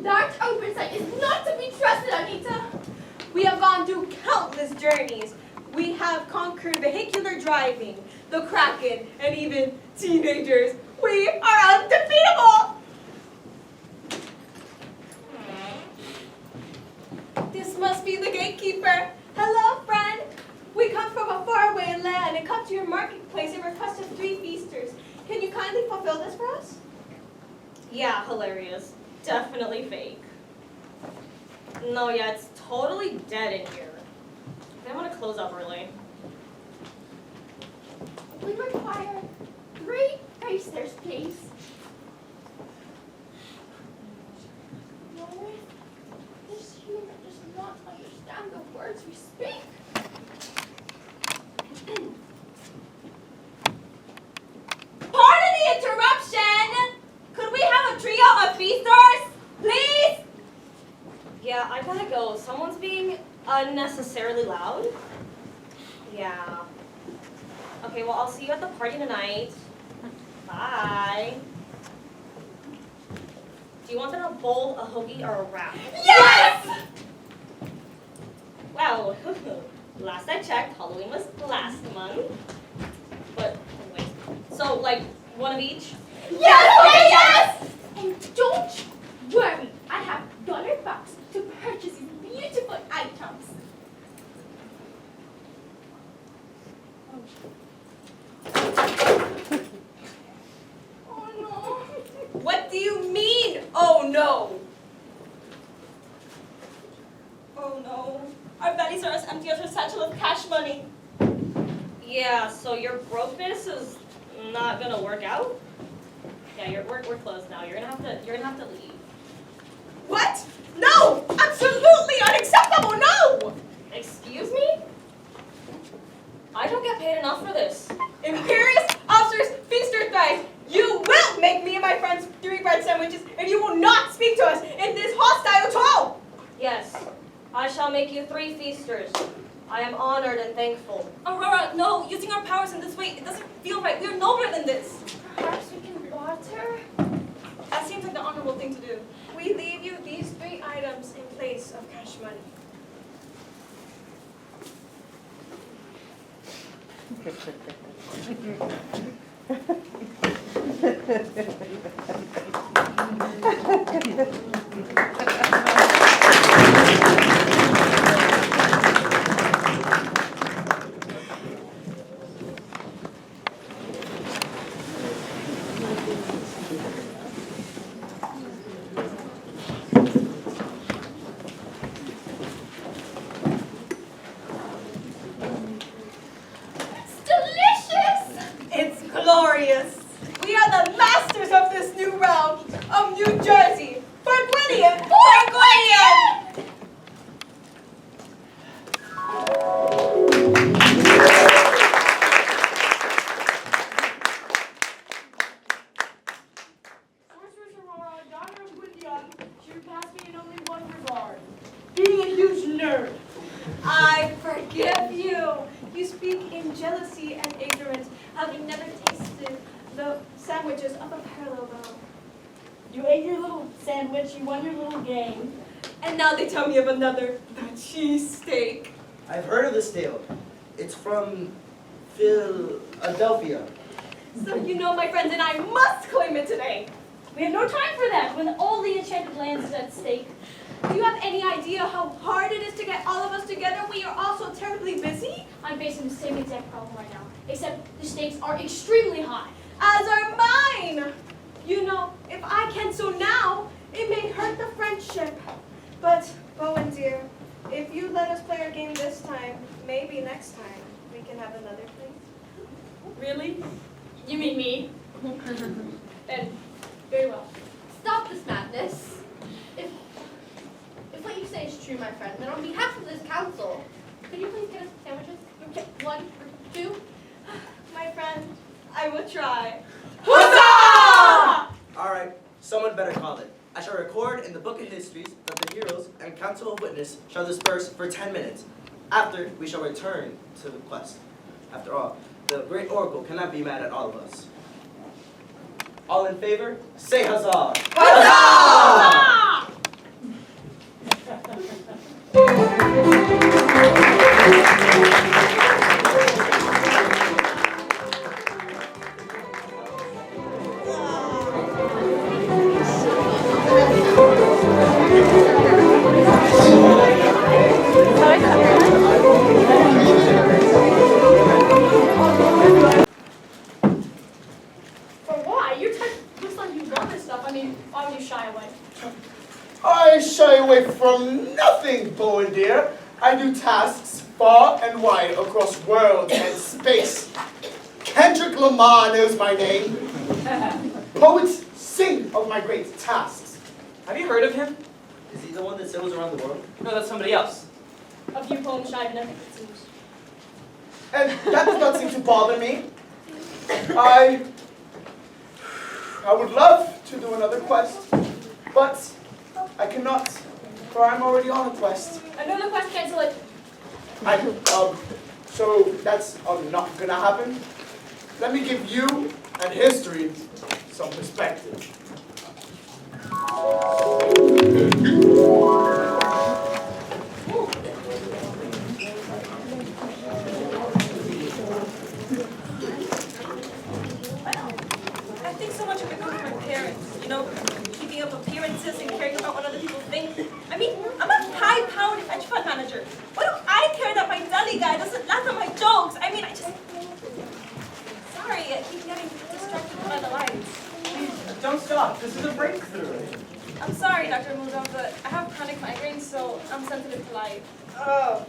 That open sight is not to be trusted, Anita. We have gone through countless journeys. We have conquered vehicular driving, the Kraken, and even teenagers. We are undefeatable! This must be the gatekeeper. Hello, friend. We come from a faraway land and come to your marketplace in request of 3 feasters. Can you kindly fulfill this for us? Yeah, hilarious. Definitely fake. No, yeah, it's totally dead in here. I want to close up early. We require 3 racers, please. Lord, this human does not understand the words we speak. Pardon the interruption! Could we have a trio of feasters, please? Yeah, I gotta go. Someone's being unnecessarily loud. Yeah. Okay, well, I'll see you at the party tonight. Bye. Do you want them a bowl, a hoagie, or a wrap? Yes! Well, last I checked, Halloween was last month. But, anyway. So, like, one of each? Yes! Okay, yes! And don't worry, I have $1 to purchase these beautiful items. Oh no. What do you mean, oh no? Oh no. Our bellies are as empty as our satchel of cash money. Yeah, so your brokenness is not gonna work out? Yeah, we're closed now. You're gonna have to leave. What? No! Absolutely unacceptable, no! Excuse me? I don't get Imperious officers, feast or thrice, you will make me and my friends 3 bread sandwiches if you will not speak to us in this hostile tone. Yes, I shall make you 3 feasters. I am honored and thankful. Aurora, no, using our powers in this way, it doesn't feel right. We are nobler than this. Perhaps we can barter? That seems like the honorable thing to do. We leave you these 3 items in place of cash money. It's delicious! It's glorious. We are the masters of this new realm of New Jersey. Fort William! Fort William! Sorceress Aurora, daughter of Gwydion, she surpassed me in only one regard. Being a huge nerd. I forgive you. You speak in jealousy and ignorance, having never tasted the sandwiches of a parallel. You ate your little sandwich, you won your little game. And now they tell me of another, the cheese steak. I've heard of this tale. It's from Philadelphia. So you know, my friends and I must claim it today. We have no time for that when all the enchanted lands is at stake. Do you have any idea how hard it is to get all of us together? We are all so terribly busy. I'm facing the same exact problem right now, except the stakes are extremely high. As are mine. You know, if I can so now, it may hurt the friendship. But, Bowen dear, if you let us play our game this time, maybe next time we can have another play. Really? You mean me? Then, very well. Stop this madness. If what you say is true, my friend, then on behalf of this council, could you please get us sandwiches? Okay, 1 or 2? My friend, I will try. All right, someone better call it. I shall record in the book of histories that the heroes and council of witness shall disperse for 10 minutes. After, we shall return to the quest. After all, the great oracle cannot be mad at all of us. All in favor? Say huzzah! Huzzah! But why? Your type looks like you love this stuff. I mean, why would you shy away? I shy away from nothing, Bowen dear. I do tasks far and wide across world and space. Kendrick Lamar knows my name. Poets sing of my great tasks. Have you heard of him? Is he the one that sails around the world? No, that's somebody else. A few poems shy of an epic, it seems. And that does not seem to bother me. I would love to do another quest, but I cannot, for I'm already on a quest. Another quest, cancel it. So that's not gonna happen. Let me give you and history some perspective. I think so much of it comes from my parents. You know, keeping up appearances and caring about what other people think. I mean, I'm a high-powered hedge fund manager. Why do I care that my deli guy doesn't laugh at my jokes? I mean, I just... Sorry, I keep getting distracted by the lights. Don't stop. This is a breakthrough. I'm sorry, Dr. Muzo, but I have chronic migraines, so I'm sensitive to light. Oh,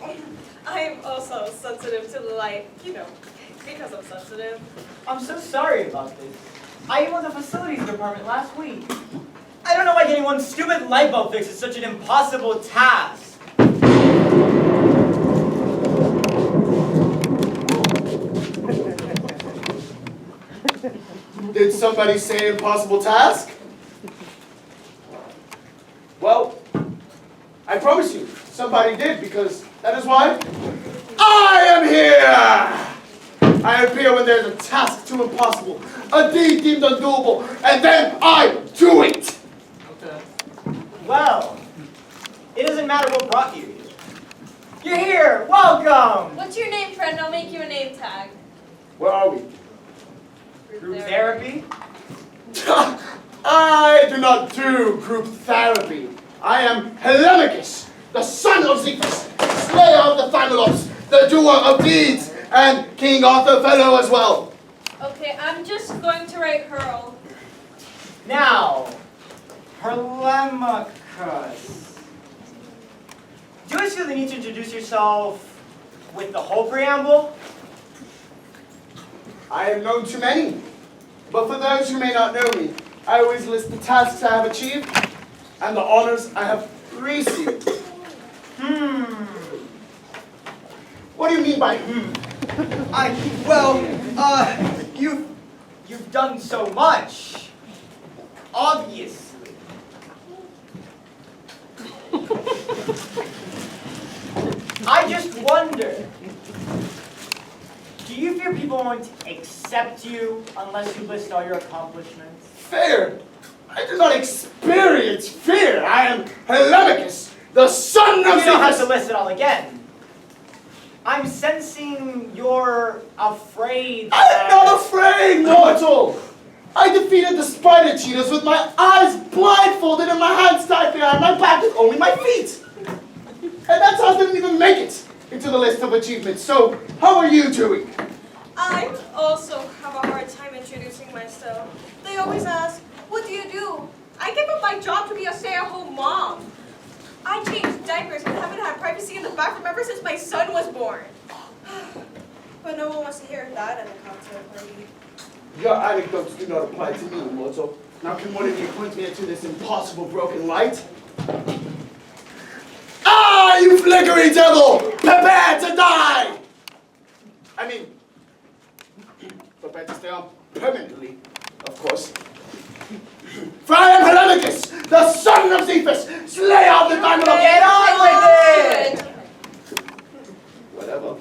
I am also sensitive to the light, you know, because I'm sensitive. I'm so sorry about this. I emailed the facilities department last week. I don't know why getting one stupid light bulb fixed is such an impossible task. Did somebody say impossible task? I promise you, somebody did, because that is why I am here! I appear when there's a task too impossible, a deed deemed undoable, and then I do it! Okay. Well, it doesn't matter what brought you here. You're here! Welcome! What's your name, friend? I'll make you a name tag. Where are we? Group therapy? I do not do group therapy. I am Helemachus, the son of Zethus, slayer of the Thymelos, the doer of deeds, and King Arthur fellow as well. Okay, I'm just going to write Hurl. Now, Herlemachus. Do you guys feel the need to introduce yourself with the whole preamble? I am known to many, but for those who may not know me, I always list the tasks I have achieved and the honors I have received. What do you mean by You've done so much. Obviously. I just wonder, do you fear people won't accept you unless you list all your accomplishments? fear? I do not experience fear. I am Helemachus, the son of You don't have to Zethus. list it all again. I'm sensing you're afraid. I am not afraid, mortal. I defeated the spider cheetahs with my eyes blindfolded and my hands tied behind my back with only my feet. And that task didn't even make it into the list of achievements. So, how are you doing? I also have a hard time introducing myself. They always ask, what do you do? I gave up my job to be a stay-at-home mom. I changed diapers and haven't had privacy in the bathroom ever since my son was born. But no one wants to hear that at a cocktail party. Your anecdotes do not apply to me, mortal. Now can one of you point me into this impossible broken light? Ah, you flickering devil! Prepare to die! I mean, prepare to stay on permanently, of course. For I am Helemachus, the son of Zethus, slayer of the Thymelos. Get on with it! Whatever.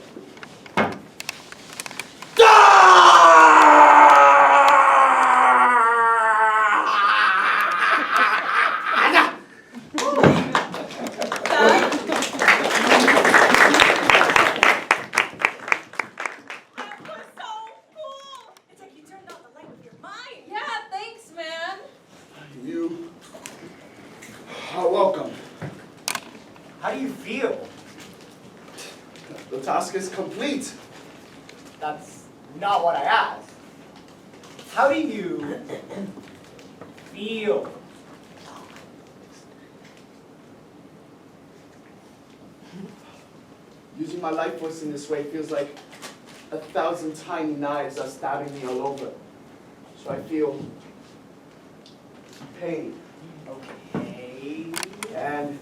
Yeah, thanks, man. You are welcome. How do you feel? The task is complete. That's not what I asked. How do you feel? Using my life force in this way feels like 1,000 tiny knives are stabbing me all over. So I feel pain Okay. and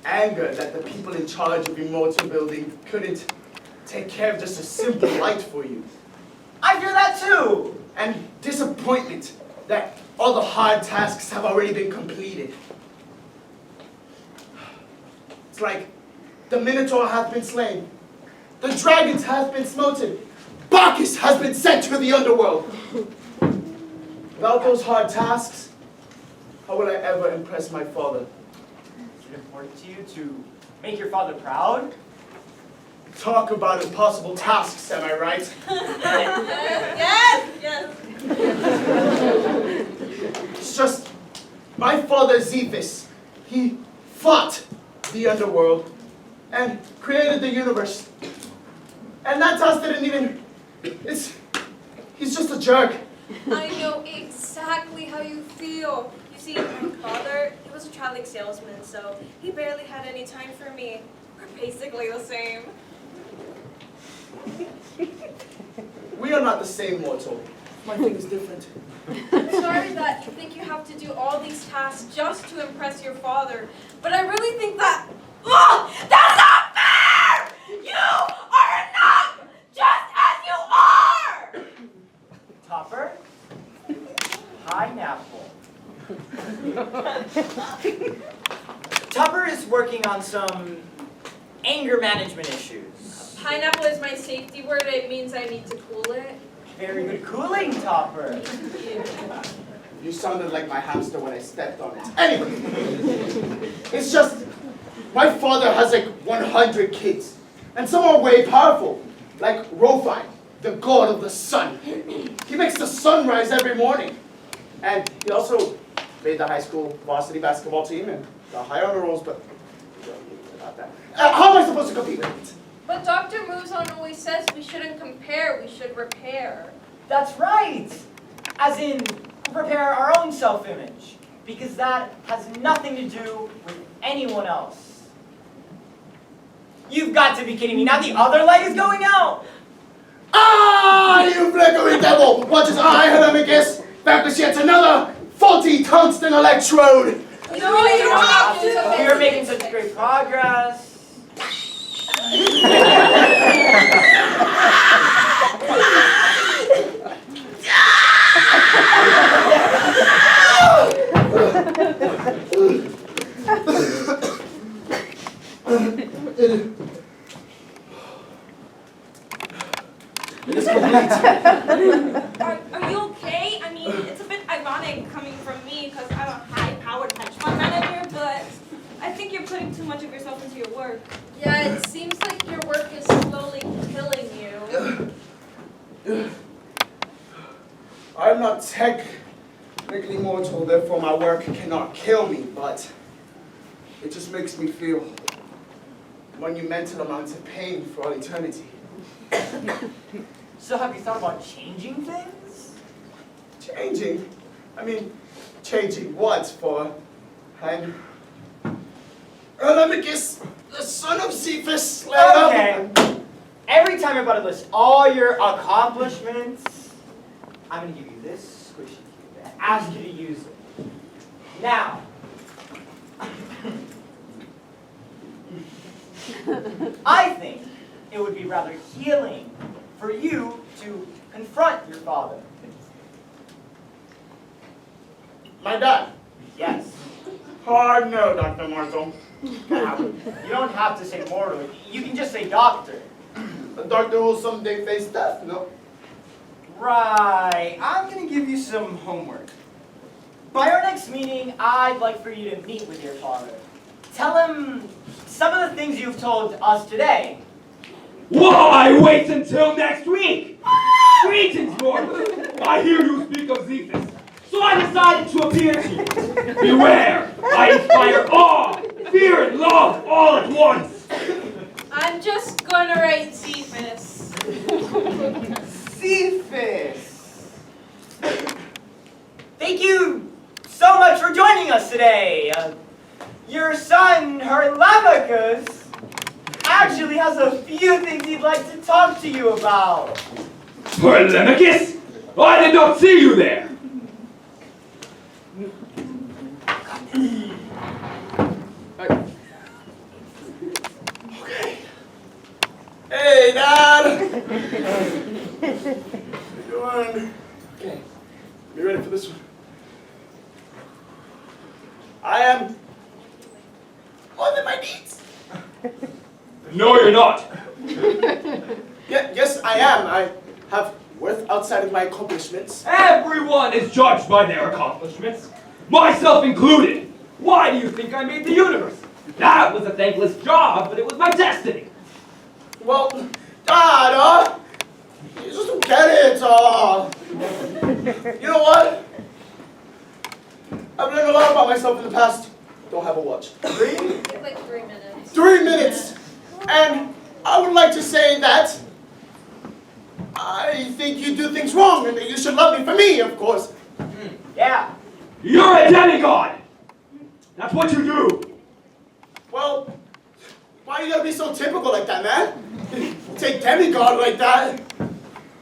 anger that the people in charge of Immortal Building couldn't take care of just a simple light for you. I feel that too! And disappointment that all the hard tasks have already been completed. It's like the Minotaur hath been slain, the dragons hath been smoten, Bacchus has been sent to the underworld. Without those hard tasks, how will I ever impress my father? Is it important to you to make your father proud? Talk about impossible tasks, am I right? Yes. It's just, my father Zethus, he fought the underworld and created the universe. And that task didn't even, he's just a jerk. I know exactly how you feel. You see, my father, he was a traveling salesman, so he barely had any time for me. We're basically the same. We are not the same, mortal. My thing is different. I'm sorry that you think you have to do all these tasks just to impress your father, but I really think that... That's not fair! You are enough just as you are! Topper? Pineapple. Tupper is working on some anger management issues. Pineapple is my safety word. It means I need to cool it. Very good cooling, Topper. You sounded like my hamster when I stepped on it. Anyway, it's just, my father has like 100 kids, and some are way powerful, like Rophine, the god of the sun. He makes the sun rise every morning. And he also made the high school varsity basketball team and got high honor rolls, but we don't need about that. How am I supposed to compete with it? But Dr. Mouzon always says we shouldn't compare, we should repair. That's right. As in, repair our own self-image. Because that has nothing to do with anyone else. You've got to be kidding me. Now the other leg is going out. Ah, you flickering devil! Watch his eye, Helemachus! Vanquish yet another faulty tungsten electrode! No, you don't have to. You're making such great progress. It is complete. Are you okay? I mean, it's a bit ironic coming from me because I'm a high-powered hedge fund manager, but I think you're putting too much of yourself into your work. Yeah, it seems like your work is slowly killing you. I'm not technically mortal, therefore my work cannot kill me, but it just makes me feel monumental amounts of pain for all eternity. So have you thought about changing things? Changing? I mean, changing what for? And Helemachus, the son of Cephas, Okay. Every time I'm about to list all your accomplishments, I'm going to give you this squishy cube and ask you to use it. Now, I think it would be rather healing for you to confront your father. My dad? Yes. Hard no, Dr. Martel. You don't have to say mortal. You can just say doctor. A doctor will someday face death, no? Right. I'm going to give you some homework. By our next meeting, I'd like for you to meet with your father. Tell him some of the things you've told us today. Why wait until next week? Greetings, mortal. I hear you speak of Zephyrus, so I decided to appear to you. Beware, I inspire awe, fear, and love all at once. I'm just gonna write Cephas. Cephas. Thank you so much for joining us today. Your son, Helemachus, actually has a few things he'd like to talk to you about. Helemachus? I did not see you there. Okay. Hey, Dad! How you doing? Okay. You ready for this one? I am more than my needs. No, you're not. Yes, I am. I have worth outside of my accomplishments. Everyone is judged by their accomplishments, myself included. Why do you think I made the universe? That was a thankless job, but it was my destiny. Well, Dad, you just don't get it. You know what? I've learned a lot about myself in the past. Don't have a watch. Like 3 minutes. 3 minutes. And I would like to say that I think you do things wrong and that you should love me for me, of course. Yeah. You're a demigod. That's what you do. Well, why you gotta be so typical like that, man? Take demigod like that.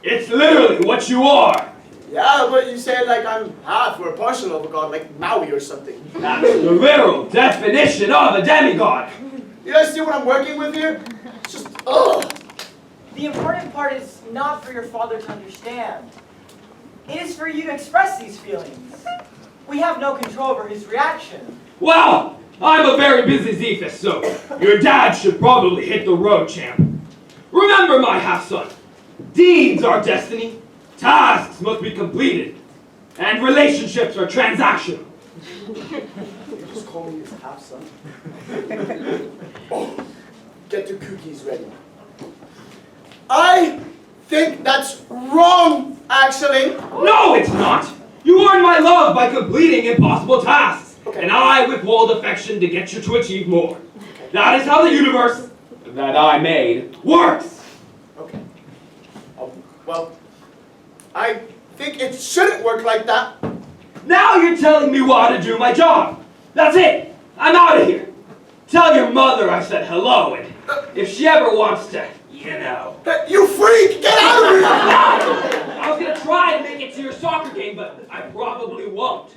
It's literally what you are. Yeah, but you say like I'm half or partial of a god, like Maui or something. That's the literal definition of a demigod. You guys see what I'm working with here? It's just, ugh. The important part is not for your father to understand. It is for you to express these feelings. We have no control over his reaction. Well, I'm a very busy Zephas, so your dad should probably hit the road, champ. Remember, my half-son, deeds are destiny, tasks must be completed, and relationships are transactional. You just call me his half-son? Oh, get the cookies ready. I think that's wrong, actually. No, it's not! You earn my love by completing impossible tasks, and I withhold affection to get you to achieve more. That is how the universe that I made works. Okay. Well, I think it shouldn't work like that. Now you're telling me how to do my job. That's it. I'm out of here. Tell your mother I said hello, and if she ever wants to, you know. You freak! Get out of here! I was gonna try to make it to your soccer game, but I probably won't.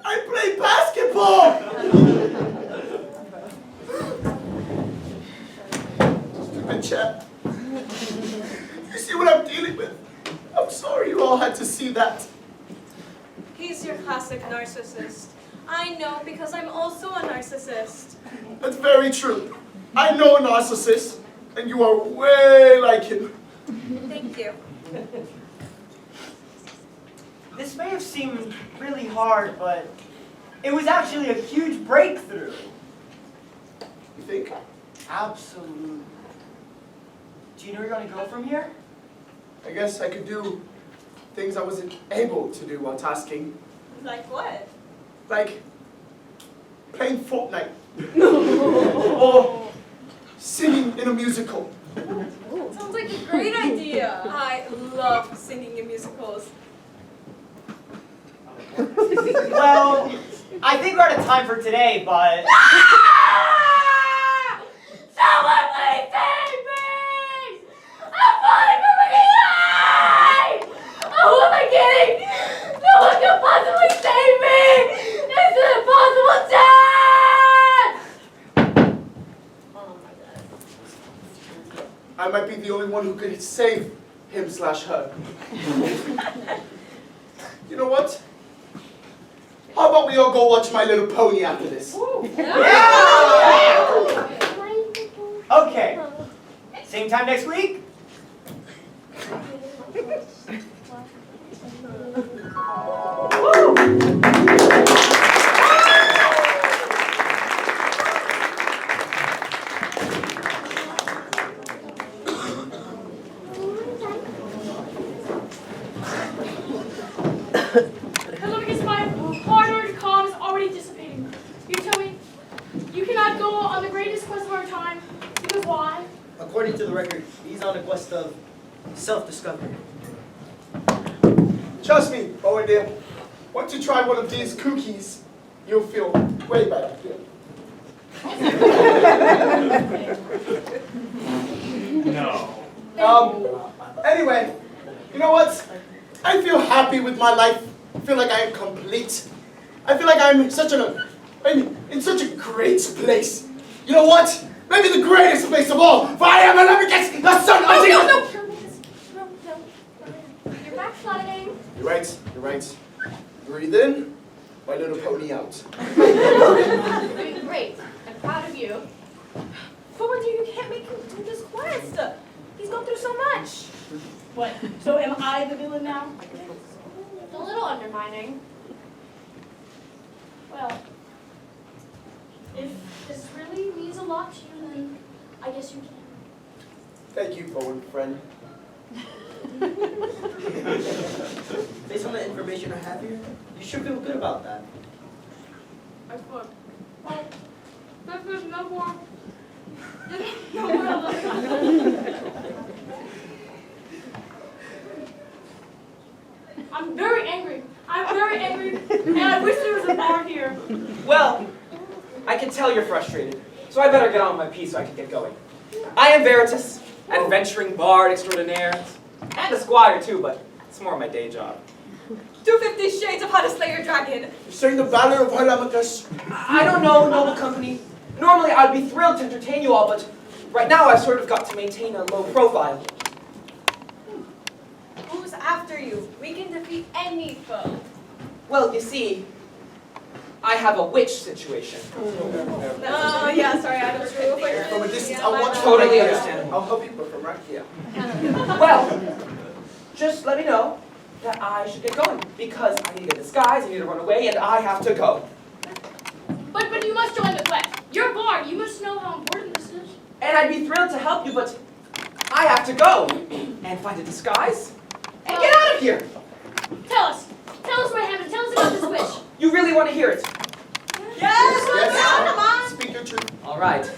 I play basketball! Stupid chap. You see what I'm dealing with? I'm sorry you all had to see that. He's your classic narcissist. I know because I'm also a narcissist. That's very true. I know a narcissist, and you are way like him. Thank you. This may have seemed really hard, but it was actually a huge breakthrough. You think? Absolutely. Do you know where you're going to go from here? I guess I could do things I wasn't able to do while tasking. Like what? Like playing Fortnite. Or singing in a musical. Sounds like a great idea. I love singing in musicals. Well, I think we're out of time for today, but... Someone please save me! I'm falling from the sky! Oh, who am I kidding? No one can possibly save me! It's an impossible task! Oh my god. I might be the only one who could save him/her. You know what? How about we all go watch My Little Pony after this? Yeah! Okay. Same time next week? Telemachus, my hard-earned calm is already dissipating. You tell me, you cannot go on the greatest quest of our time, because why? According to the record, he's on a quest of self-discovery. Trust me, Owen dear. Once you try one of these cookies, you'll feel way better. No. Anyway, you know what? I feel happy with my life. I feel like I am complete. I feel like I'm in such a great place. You know what? Maybe the greatest place of all. For I am Telemachus, the son of Zeus. No. You're backsliding. You're right. You're right. Breathe in, My Little Pony out. You're doing great. I'm proud of you. Forward, you can't make him do this quest. He's gone through so much. What? So am I the villain now? It's a little undermining. Well, if this really means a lot to you, then I guess you can. Thank you, Owen, friend. Based on the information I have here, you should feel good about that. I thought, well, this is no more. No more. I'm very angry. And I wish there was a bar here. Well, I can tell you're frustrated, so I better get on my piece so I can get going. I am Veritas, adventuring bard extraordinaire, and a squire too, but it's more my day job. Do 50 Shades of How to Slay Your Dragon. You're saying the Banner of Telemachus. I don't know, noble company. Normally I'd be thrilled to entertain you all, but right now I've sort of got to maintain a low profile. Who's after you? We can defeat any foe. Well, you see, I have a witch situation. Oh, yeah, sorry, I was true. From a distance, I'll watch Totally from right understandable. here. I'll help you, but from right here. Well, just let me know that I should get going, because I need a disguise, I need to run away, and I have to go. But you must join the quest. You're a bard. You must know how important this is. And I'd be thrilled to help you, but I have to go and find a disguise and get out of here. Tell us what happened. Tell us about this wish. You really want to hear it? Yes, Come on. speak your truth. All right.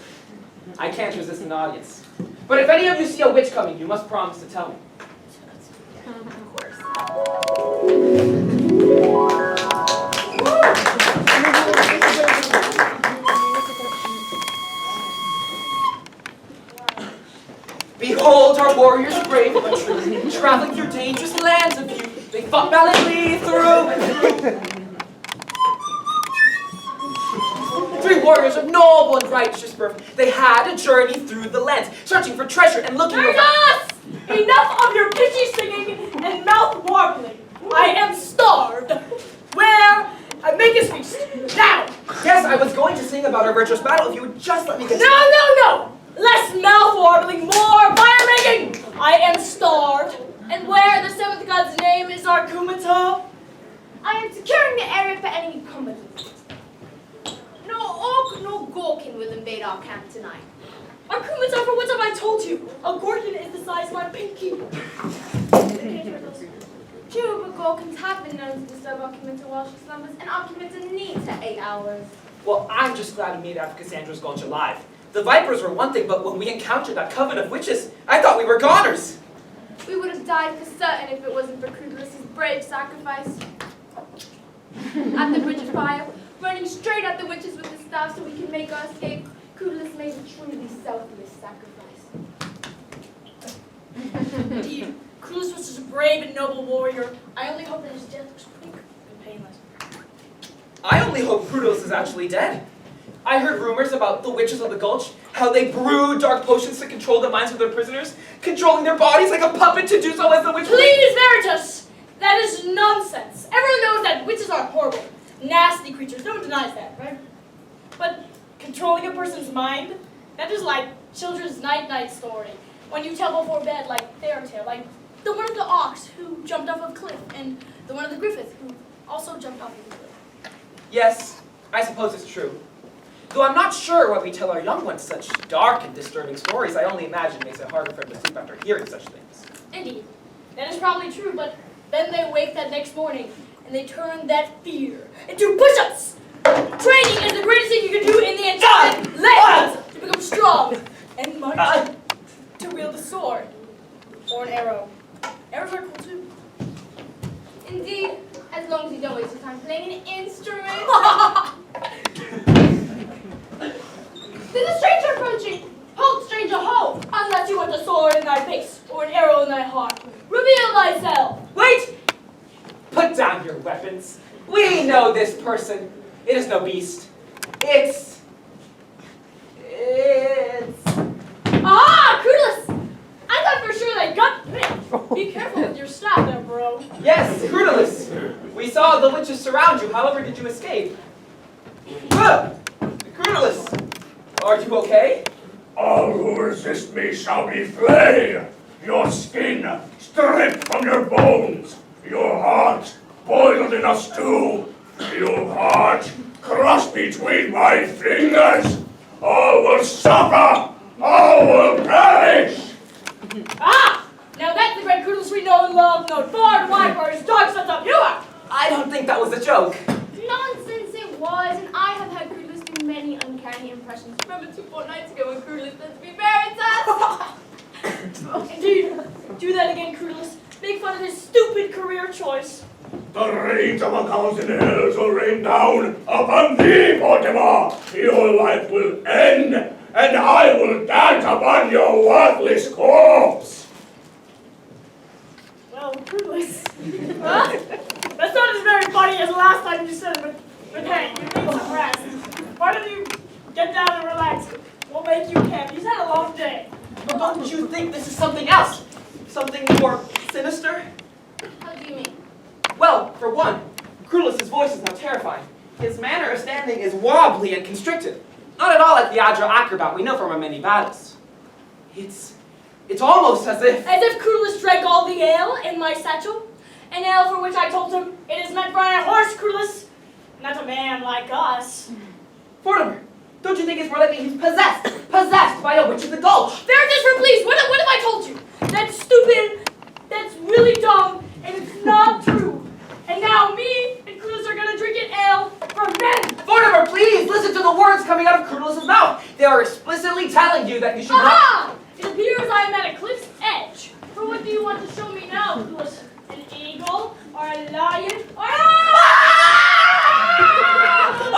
I can't resist an audience. But if any of you see a witch coming, you must promise to tell me. Behold our warriors brave but true, traveling through dangerous lands of you. They fought valiantly through and through. Three warriors of noble and righteous birth. They had a journey through the lands, searching for treasure and looking for... Enough of your pitchy singing and mouth warbling. I am starved. Where? Make us feast. Now! Yes, I was going to sing about our virtuous battle if you would just let me get... No! Less mouth warbling, more fire making! I am starved. And where the seventh god's name is Arkumata? I am securing the area for any incumbencies. No orc, no Gorkin will invade our camp tonight. Arkumata, for what have I told you? A Gorkin is the size of my pinky. True, but Gorkins have been known to disturb Arkumata while she slumbers, and Arkumata needs her 8 hours. Well, I'm just glad we made it after Cassandra's Gulch alive. The Vipers were one thing, but when we encountered that coven of witches, I thought we were goners. We would have died for certain if it wasn't for Crudlus's brave sacrifice. At the Bridge of Fire, running straight at the witches with his staff so we can make our escape, Crudlus made a truly selfless sacrifice. Indeed, Cruz was such a brave and noble warrior. I only hope that his death was quick and painless. I only hope Crudos is actually dead. I heard rumors about the witches of the Gulch, how they brew dark potions to control the minds of their prisoners, controlling their bodies like a puppet to do so as the witch... Please, Veritas! That is nonsense. Everyone knows that witches are horrible, nasty creatures. No one denies that, right? But controlling a person's mind, that is like children's night-night story. When you tell before bed, like fairy tale, like the one of the ox who jumped off a cliff, and the one of the griffith who also jumped off of a cliff. Yes, I suppose it's true. Though I'm not sure why we tell our young ones such dark and disturbing stories, I only imagine makes it harder for them to sleep after hearing such things. Indeed, that is probably true, but then they wake that next morning, and they turn that fear into push-ups! Training is the greatest thing you can do in the entire land to become strong and march to wield a sword or an arrow. Arrows are cool too. Indeed, as long as you don't waste your time playing an instrument. There's a stranger approaching! Hold, stranger, hold! Unless you want a sword in thy face or an arrow in thy heart, reveal thyself! Wait! Put down your weapons. We know this person. It is no beast. It's... Ah, Crudulus! I thought for sure they got me. Be careful with your staff there, bro. Yes, Crudulus. We saw the witches surround you. However, did you escape? Crudulus, are you okay? All who resist me shall be flayed. Your skin stripped from your bones. Your heart boiled in a stew. Your heart crushed between my fingers. All will suffer. All will perish. Ah! Now that's the great Crudulus we know and love, known far and wide for his dark sense of humor! I don't think that was a joke. Nonsense it was, and I have heard Crudulus do many uncanny impressions. Remember 2 fortnights ago when Crudulus said to be Veritas? Indeed. Do that again, Crudulus. Make fun of his stupid career choice. The rage of 1,000 hells will rain down upon thee, Mortimer. Your life will end, and I will dance upon your worthless corpse. Well, Crudulus. Huh? That's not as very funny as the last time you said it, but hey, you need some rest. Why don't you get down and relax? We'll make you camp. He's had a long day. But don't you think this is something else? Something more sinister? How do you mean? Well, for one, Crudulus' voice is now terrifying. His manner of standing is wobbly and constricted. Not at all like the agile acrobat we know from our many battles. It's almost as if... As if Crullus drank all the ale in my satchel, an ale for which I told him it is meant for a horse, Crullus, not a man like us. Vortimer, don't you think it's more likely he's possessed by a witch of the gulch? Veritas, please, what have I told you? That's stupid, that's really dumb, and it's not true. And now me and Crullus are gonna drink an ale for men. Vortimer, please listen to the words coming out of Crullus' mouth. They are explicitly telling you that you should not... Aha! It appears I am at a cliff's edge. For what do you want to show me now, Crullus? An eagle? Or a lion? Or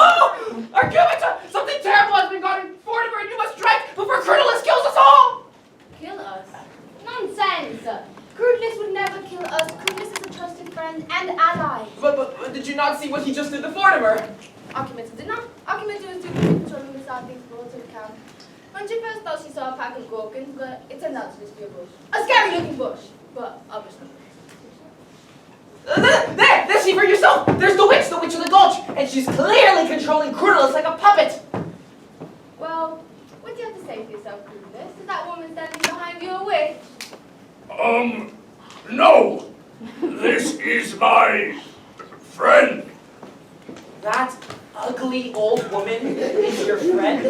Oh! Argumenta! Something terrible has been gotten Vortimer, and you must strike before Crullus kills us all! Kill us? Nonsense! Crullus would never kill us. Crullus is a trusted friend and ally. But did you not see what he just did to Vortimer? Archimeta did not. Archimeta was too busy controlling the southeast walls of the camp. When she first thought she saw a pack of Gorkins, but it turned out to just be a bush. A scary-looking bush, but a bush. There, see for yourself! There's the witch of the gulch, and she's clearly controlling Crullus like a puppet! Well, what do you have to say for yourself, Crullus? Is that woman standing behind you a witch? No! This is my friend. That ugly old woman is your friend?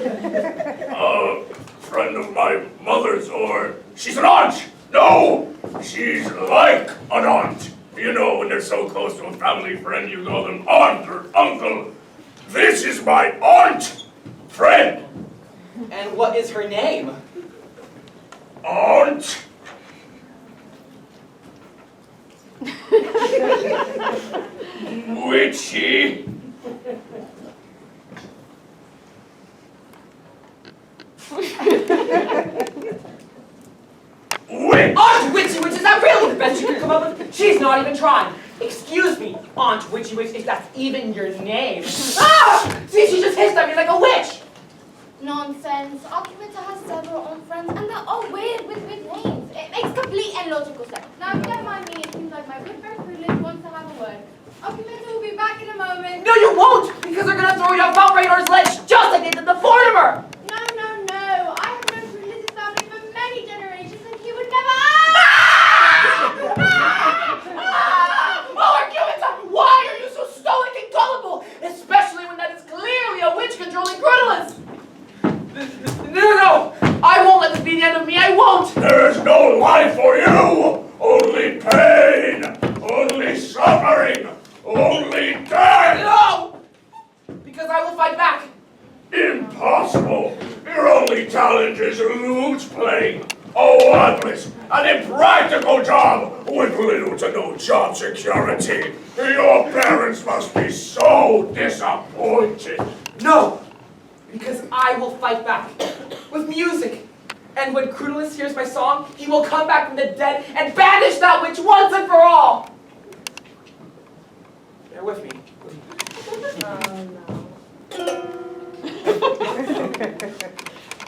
Friend of my mother's, or she's an aunt! No! She's like an aunt. You know, when they're so close to a family friend, you call them aunt or uncle. This is my aunt! Friend! And what is her name? Aunt! Witchy! Witch! Aunt Witchy Witch, is that really the best you could come up with? She's not even trying. Excuse me, Aunt Witchy Witch, if that's even your name. Ah! See, she just hissed at me like a witch! Nonsense. Archimeta has several aunt friends, and they're all weird with names. It makes complete and logical sense. Now, if you don't mind me, it seems like my good friend Crullus wants to have a word. Archimeta will be back in a moment. No, you won't! Because they're gonna throw you off Mount Rainor's ledge just like they did the Vortimer! No. I have known Crullus' family for many generations, and he would never... Oh, Argumenta! Why are you so stoic and gullible? Especially when that is clearly a witch controlling Crullus! No! I won't let this be the end of me, I won't! There is no life for you! Only pain! Only suffering! Only death! No! Because I will fight back! Impossible! Your only talent is lute playing! A worthless and impractical job with little to no job security! Your parents must be so disappointed! No! Because I will fight back. With music. And when Crullus hears my song, he will come back from the dead and banish that witch once and for all! Bear with me.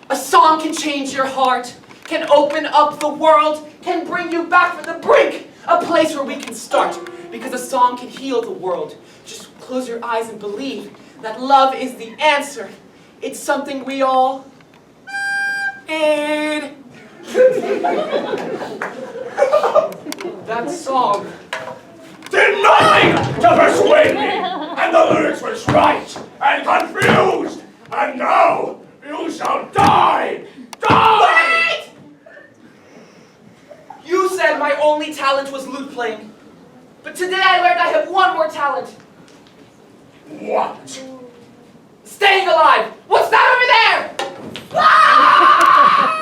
A song can change your heart, can open up the world, can bring you back from the brink, a place where we can start, because a song can heal the world. Just close your eyes and believe that love is the answer. It's something we all need. That song did nothing to persuade me, and the lyrics were right and confused, and now you shall die! Die! Wait! You said my only talent was lute playing, but today I learned I have one more talent. What? Staying alive! What's that over there? Ah!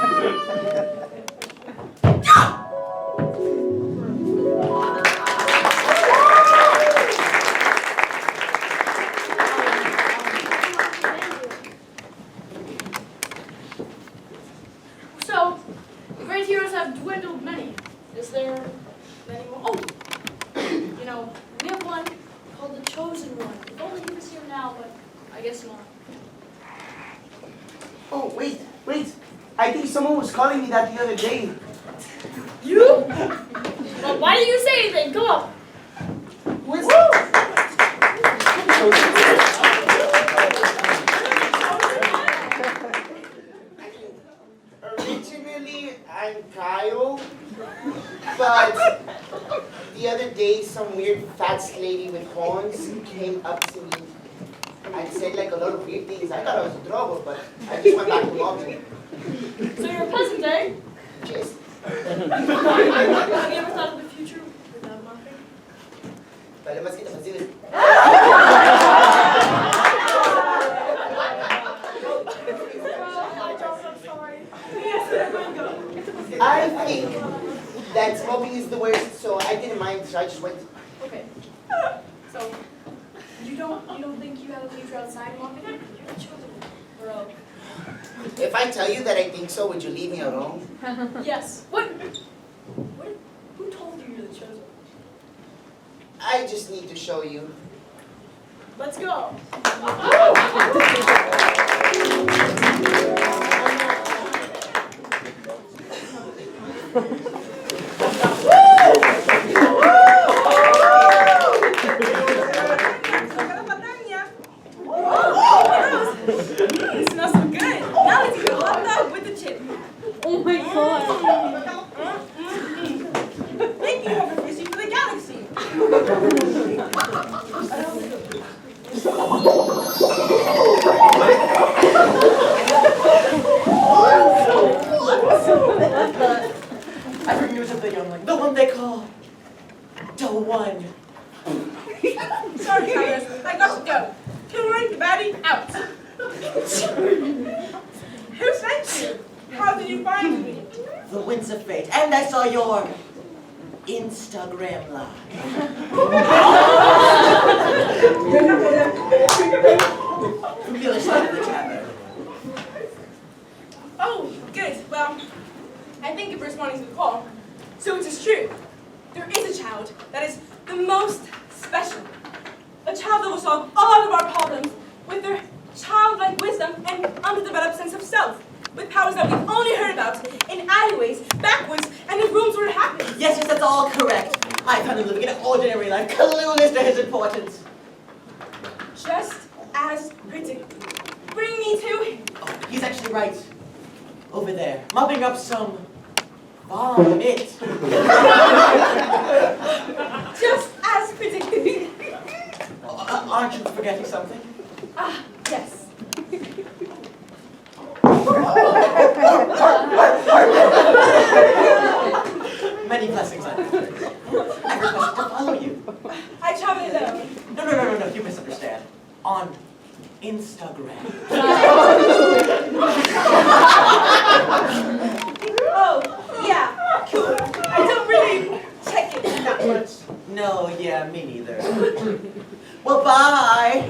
So, great heroes have dwindled many. Is there many more? Oh! You know, we have one called the Chosen One. If only he was here now, but I guess not. Oh, wait. I think someone was calling me that the other day. You? Well, why didn't you say anything? Go up. Who is it? day some weird fat lady with horns came up to me and said like a lot of weird things. I thought I was in trouble, but I just went back to lobby. So you're a peasant, eh? Just Have you ever thought of the future without mopping? Pero mas kita fácil. I think that smoking is the worst, so I didn't mind, so I just went. Okay. So you don't think you have a future outside mopping? You're the chosen one, bro. If I tell you that I think so, would you leave me alone? Yes. What? Who told you you're the chosen one? I just need to show you. Let's go. It smells so good. Now let's eat a hot dog with the chip. Oh my god. Thank you, Hover Fishy, for the galaxy. I bring news of the youngling, the one they call the one. Sorry, Cyrus. I got to go. Touring the baddie out. Who sent you? How did you find me? The winds of fate, and I saw your Instagram live. Familiar side of the tavern. Oh, good. Well, I thank you for responding to the call. So it is true. There is a child that is the most special. A child that will solve all of our problems with their childlike wisdom and underdeveloped sense of self. With powers that we've only heard about in alleyways, backwoods, and in rooms where it happens. Yes, that's all correct. I found him living an ordinary life, clueless to his importance. Just as predicted. Bring me to him. Oh, he's actually right. Over there, mopping up some vomit. Just as predicted. Aren't you forgetting something? Ah, yes. Many blessings on you. I request to follow you. I travel alone. No, you misunderstand. On Instagram. Oh, yeah, cool. I don't really check it that much. No, yeah, me neither. Well, bye.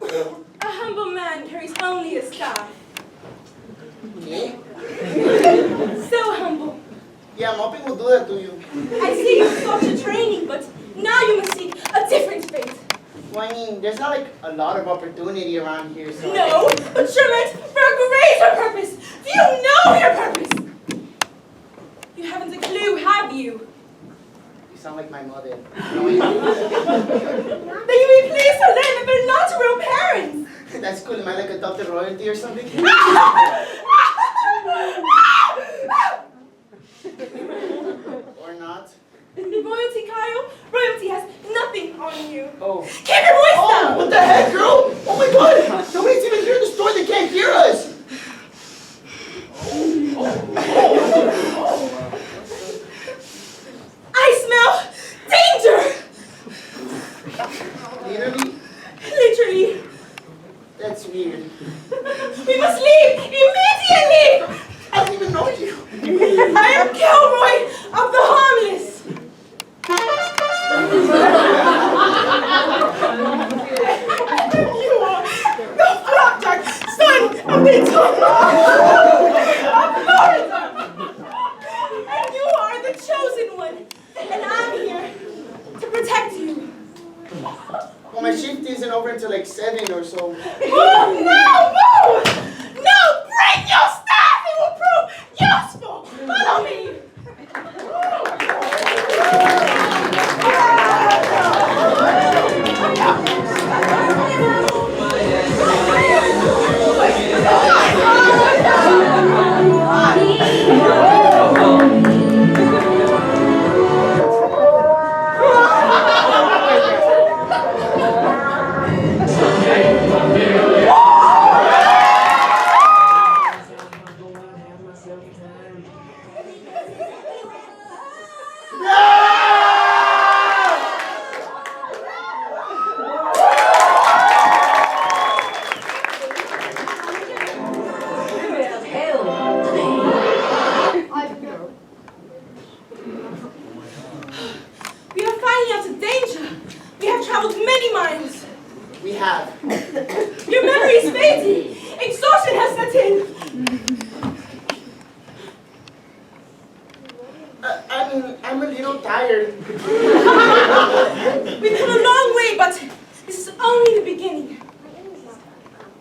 A humble man carries only a staff. Yeah? So humble. Yeah, mopping will do that to you. I see you sought your training, but now you must seek a different fate. Well, I mean, there's not like a lot of opportunity around here, so. No, but you're meant for a greater purpose. Do you know your purpose? You haven't a clue, have you? You sound like my mother. Then you may please to learn that they're not real parents. That's cool. Am I like adopted royalty or something? Or not? Royalty, Kyle? Royalty has nothing on you. Oh. Keep your voice down! What the heck, girl? Oh my god! Nobody's even here in the store. They can't hear us. I smell danger! Literally? Literally. That's weird. We must leave immediately! I don't even know you. I am Kilroy of the Harmless. You are the flapjack son of the of Florida. And you are the chosen one. And I'm here to protect you. Well, my shift isn't over until like 7 or so. Move now! Move! No! Bring your staff! It will prove useful! Follow me! We are finally out of danger. We have traveled many miles. We have. Your memory is fading. Exhaustion has set in. I'm a little tired. We've come a long way, but this is only the beginning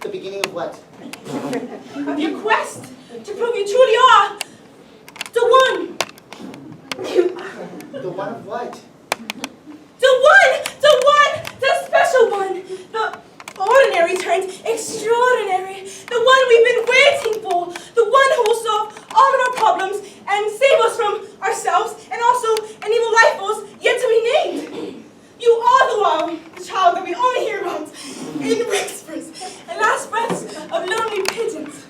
The beginning of what? of your quest to prove you truly are the one. The one of what? The special one, the ordinary turned extraordinary, the one we've been waiting for, the one who will solve all of our problems and save us from ourselves and also an evil life force yet to be named. You are the child that we only hear about in whispers and last breaths of lonely pigeons.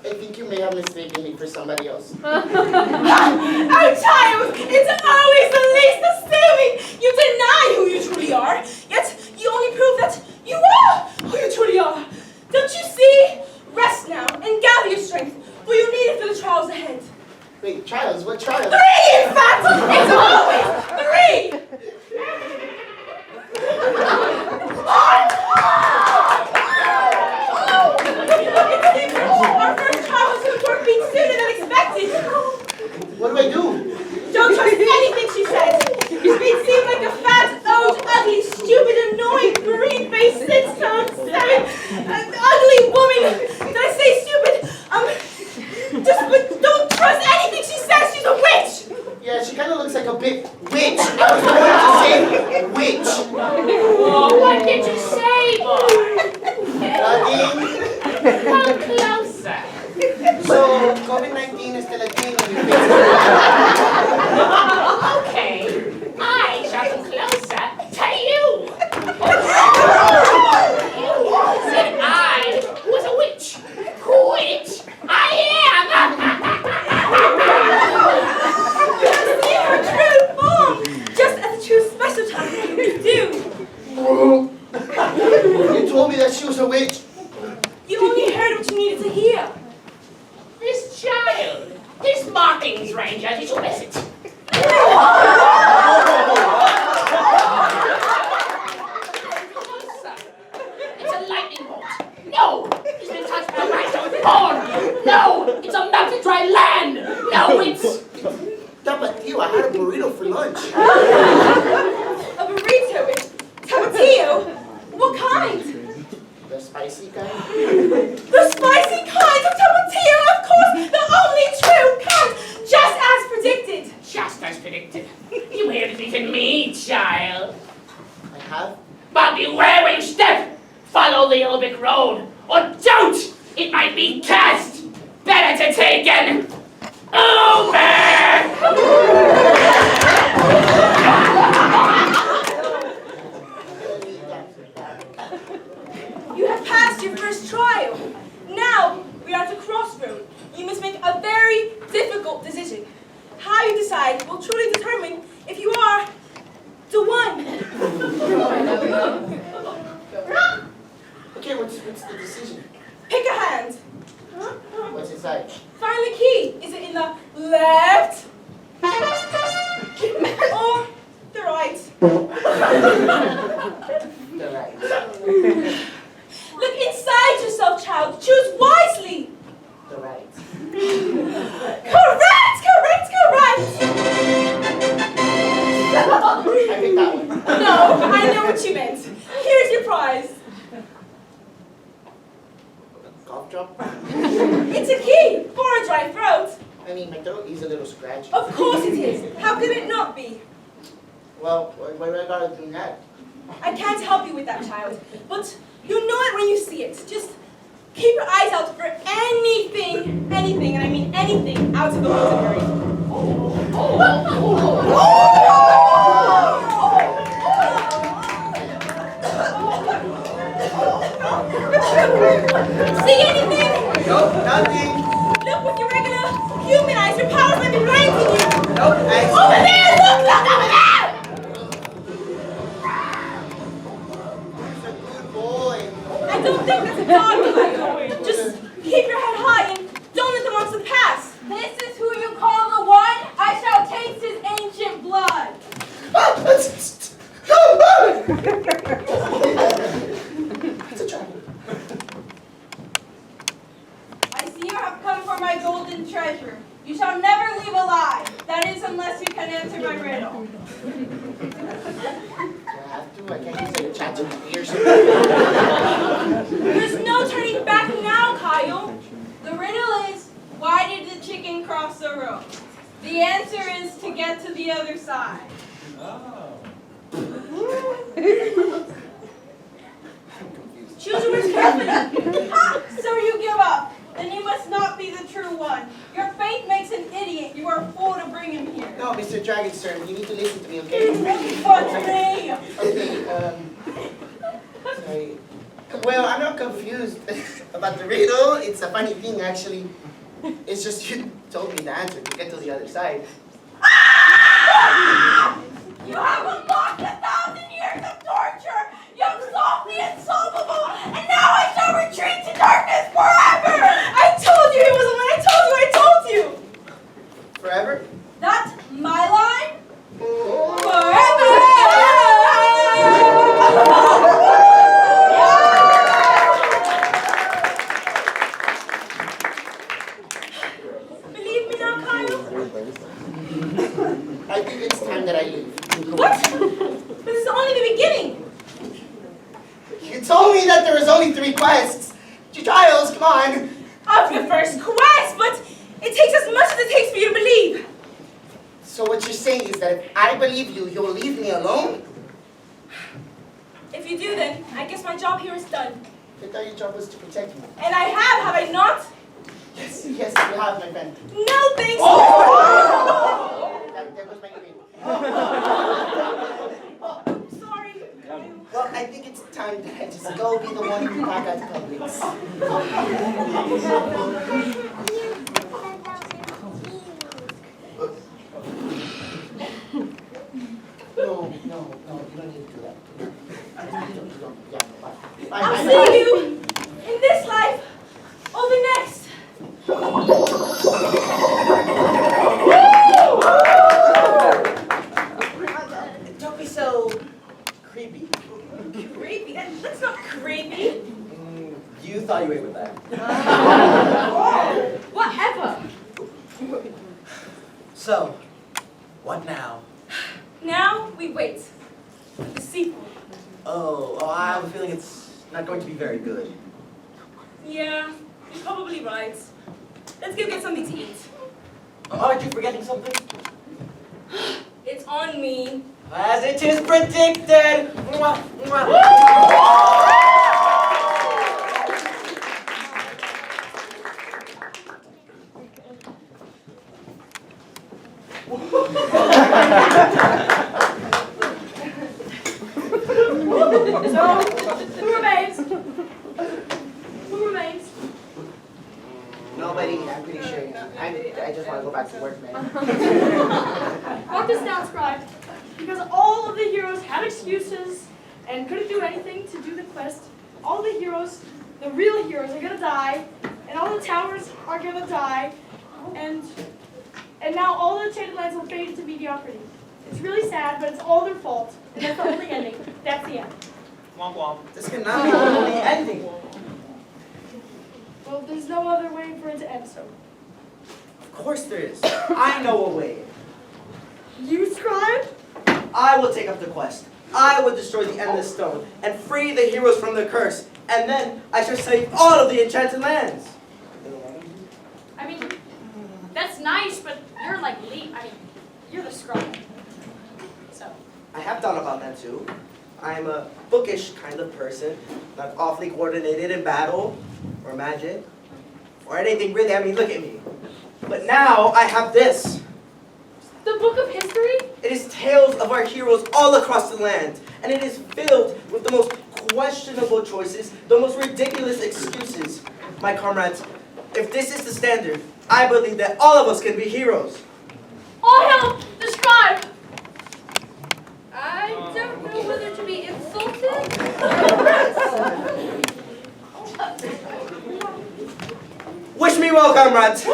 I think you may have mistaken me for somebody else. Our child, it's always the least assuming. You deny who you truly are, yet you only prove that you are who you truly are. Don't you see? Rest now and gather your strength, for you need it for the trials ahead. Wait, trials? What trials? 3, in fact! It's always 3! Our first trial was to report being sooner than expected. What do I do? Don't trust anything she says. Your speed seemed like a fat, old, ugly, stupid, annoying, green-faced, 6'7", ugly woman. Did I say stupid? But don't trust anything she says. She's a witch. Yeah, she kind of looks like a big witch. I was going to say witch. Oh, what did you say, boy? Nadine, Come closer. so COVID-19 is still a thing when you fix Okay, I shall come closer to you. You said I was a witch. Which I See her true form, just as a true special child would do. You told me that she was a witch. You only heard what you needed to hear. This child, this Markings Ranger, did you miss it? It's a lightning bolt. No, it's been touched by my horn. No, it's a melted dry land. No, it's... Tapatio, I had a burrito for lunch. A burrito with tapatio? What kind? The spicy kind? The spicy kind of tapatio, of course, the only true kind, just as predicted. Just as predicted. You heard it in me, child. I have? But beware where you step. Follow the Olbic road. Or don't! It might be cast. Better to take an Uber! You have passed your first trial. Now we are at the crossroad. You must make a very difficult decision. How you decide will truly determine if you are the one. Okay, what's the decision? Pick a hand. What's inside? Find the key. Is it in the left or the right? The right. Look inside yourself, child. Choose wisely. The right. Correct! I picked that one. No, I know what you meant. Here's your prize. Cough drop? It's a key for a dry throat. I mean, my throat is a little scratchy. Of course it is. How could it not be? Well, why do I gotta do that? I can't help you with that, child, but you'll know it when you see it. Just keep your eyes out for anything, and I mean anything, out of the ordinary. See anything? Nope, nothing. Look with your regular human eyes. Your powers might be blinding you. Nope, Over there, look! It's a trap. I see you have come for my golden treasure. You shall never leave alive. That is, unless you can answer my riddle. I can't use it. Chat to my ears. There's no turning back now, Kyle. The riddle is, why did the chicken cross the road? The answer is to get to the other side. Choose yours carefully. Ha! So you give up. Then you must not be the true one. Your faith makes an idiot. You are a fool to bring him here. No, Mr. Dragonstone, you need to listen to me, okay? But me! Okay, sorry. Well, I'm not confused about the riddle. It's a funny thing, actually. It's just you told me the answer to get to the other side. You have unlocked 1,000 years of torture! You have solved the unsolvable! And now I shall retreat to darkness forever! I told you he was the one! I told you! Forever? That's my line? Believe me now, Kyle? I think it's time that I leave. What? This is only the beginning! You told me that there was only 3 quests. Giles, come on. Of the first quest, but it takes as much as it takes for you to believe. So what you're saying is that if I believe you, you'll leave me alone? If you do, then I guess my job here is done. I thought your job was to protect me. And I have I not? Yes, you have, my friend. No, thanks. That was my name. Sorry. Well, I think it's time that I just go be the one who back at Publix. No, you don't need to do that. Yeah, bye. Bye, I'll bye, see bye. you in this life or the next. Don't be so creepy. Creepy? That's not creepy. You thought you ate with that. Whatever. So, what now? Now we wait for the sequel. Oh, I have a feeling it's not going to be very good. Yeah, you're probably right. Let's go get something to eat. Aren't you forgetting something? It's on me. As it is predicted! Mwah, mwah. So, who remains? Who remains? Nobody, I'm pretty sure. I just want to go back to work, man. Mark this down, Scribe, because all of the heroes had excuses and couldn't do anything to do the quest. All the heroes, the real heroes, are gonna die, and all the towers are gonna die, and now all the Enchanted Lands will fade into mediocrity. It's really sad, but it's all their fault, and that's the only ending. That's the end. Womp womp. This cannot be the only ending. Well, there's no other way for it to end, so. Of course there is. I know a way. You, Scribe? I will take up the quest. I will destroy the Endless Stone and free the heroes from the curse. And then I shall save all of the Enchanted Lands. I mean, that's nice, but you're like you're the Scribe. So. I have thought about that too. I'm a bookish kind of person, not awfully coordinated in battle, or magic, or anything really. I mean, look at me. But now I have this. The Book of History? It is tales of our heroes all across the land, and it is filled with the most questionable choices, the most ridiculous excuses. My comrades, if this is the standard, I believe that all of us can be heroes. All help! The Scribe! I don't know whether to be insulted. Wish me well, comrades.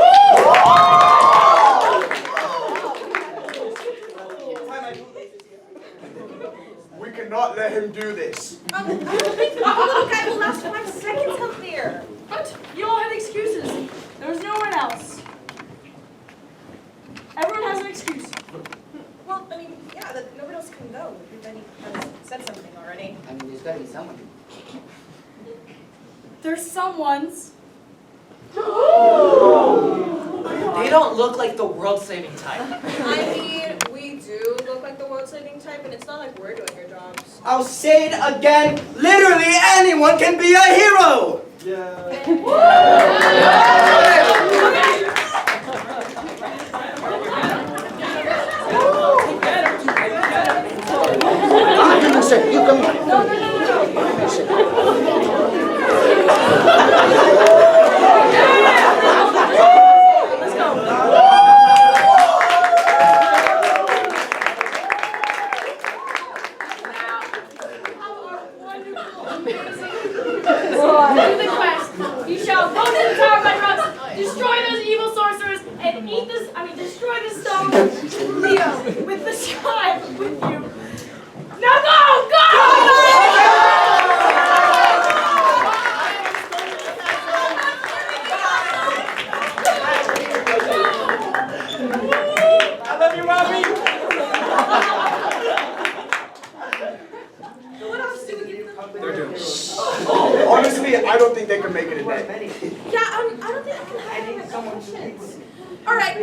We cannot let him do this. I don't think the little guy will last 5 seconds up there. But you all had excuses. There was no one else. Everyone has an excuse. Well, I mean, yeah, that nobody else can go. Everybody has said something already. I mean, there's gotta be someone. There's someone's. They don't look like the world-saving type. I mean, we do look like the world-saving type, and it's not like we're doing your jobs. I'll say it again. Literally anyone can be a hero. Sir, you come here. Do the quest. You shall go to the Tower of Medrox, destroy those evil sorcerers, and eat this. Destroy the stone. Leo, with the scribe with you. Now go! I love you, Robbie. What else do we give them? They're doomed. Honestly, I don't think they can make it today. Yeah, I don't think I can hide in the questions. All right.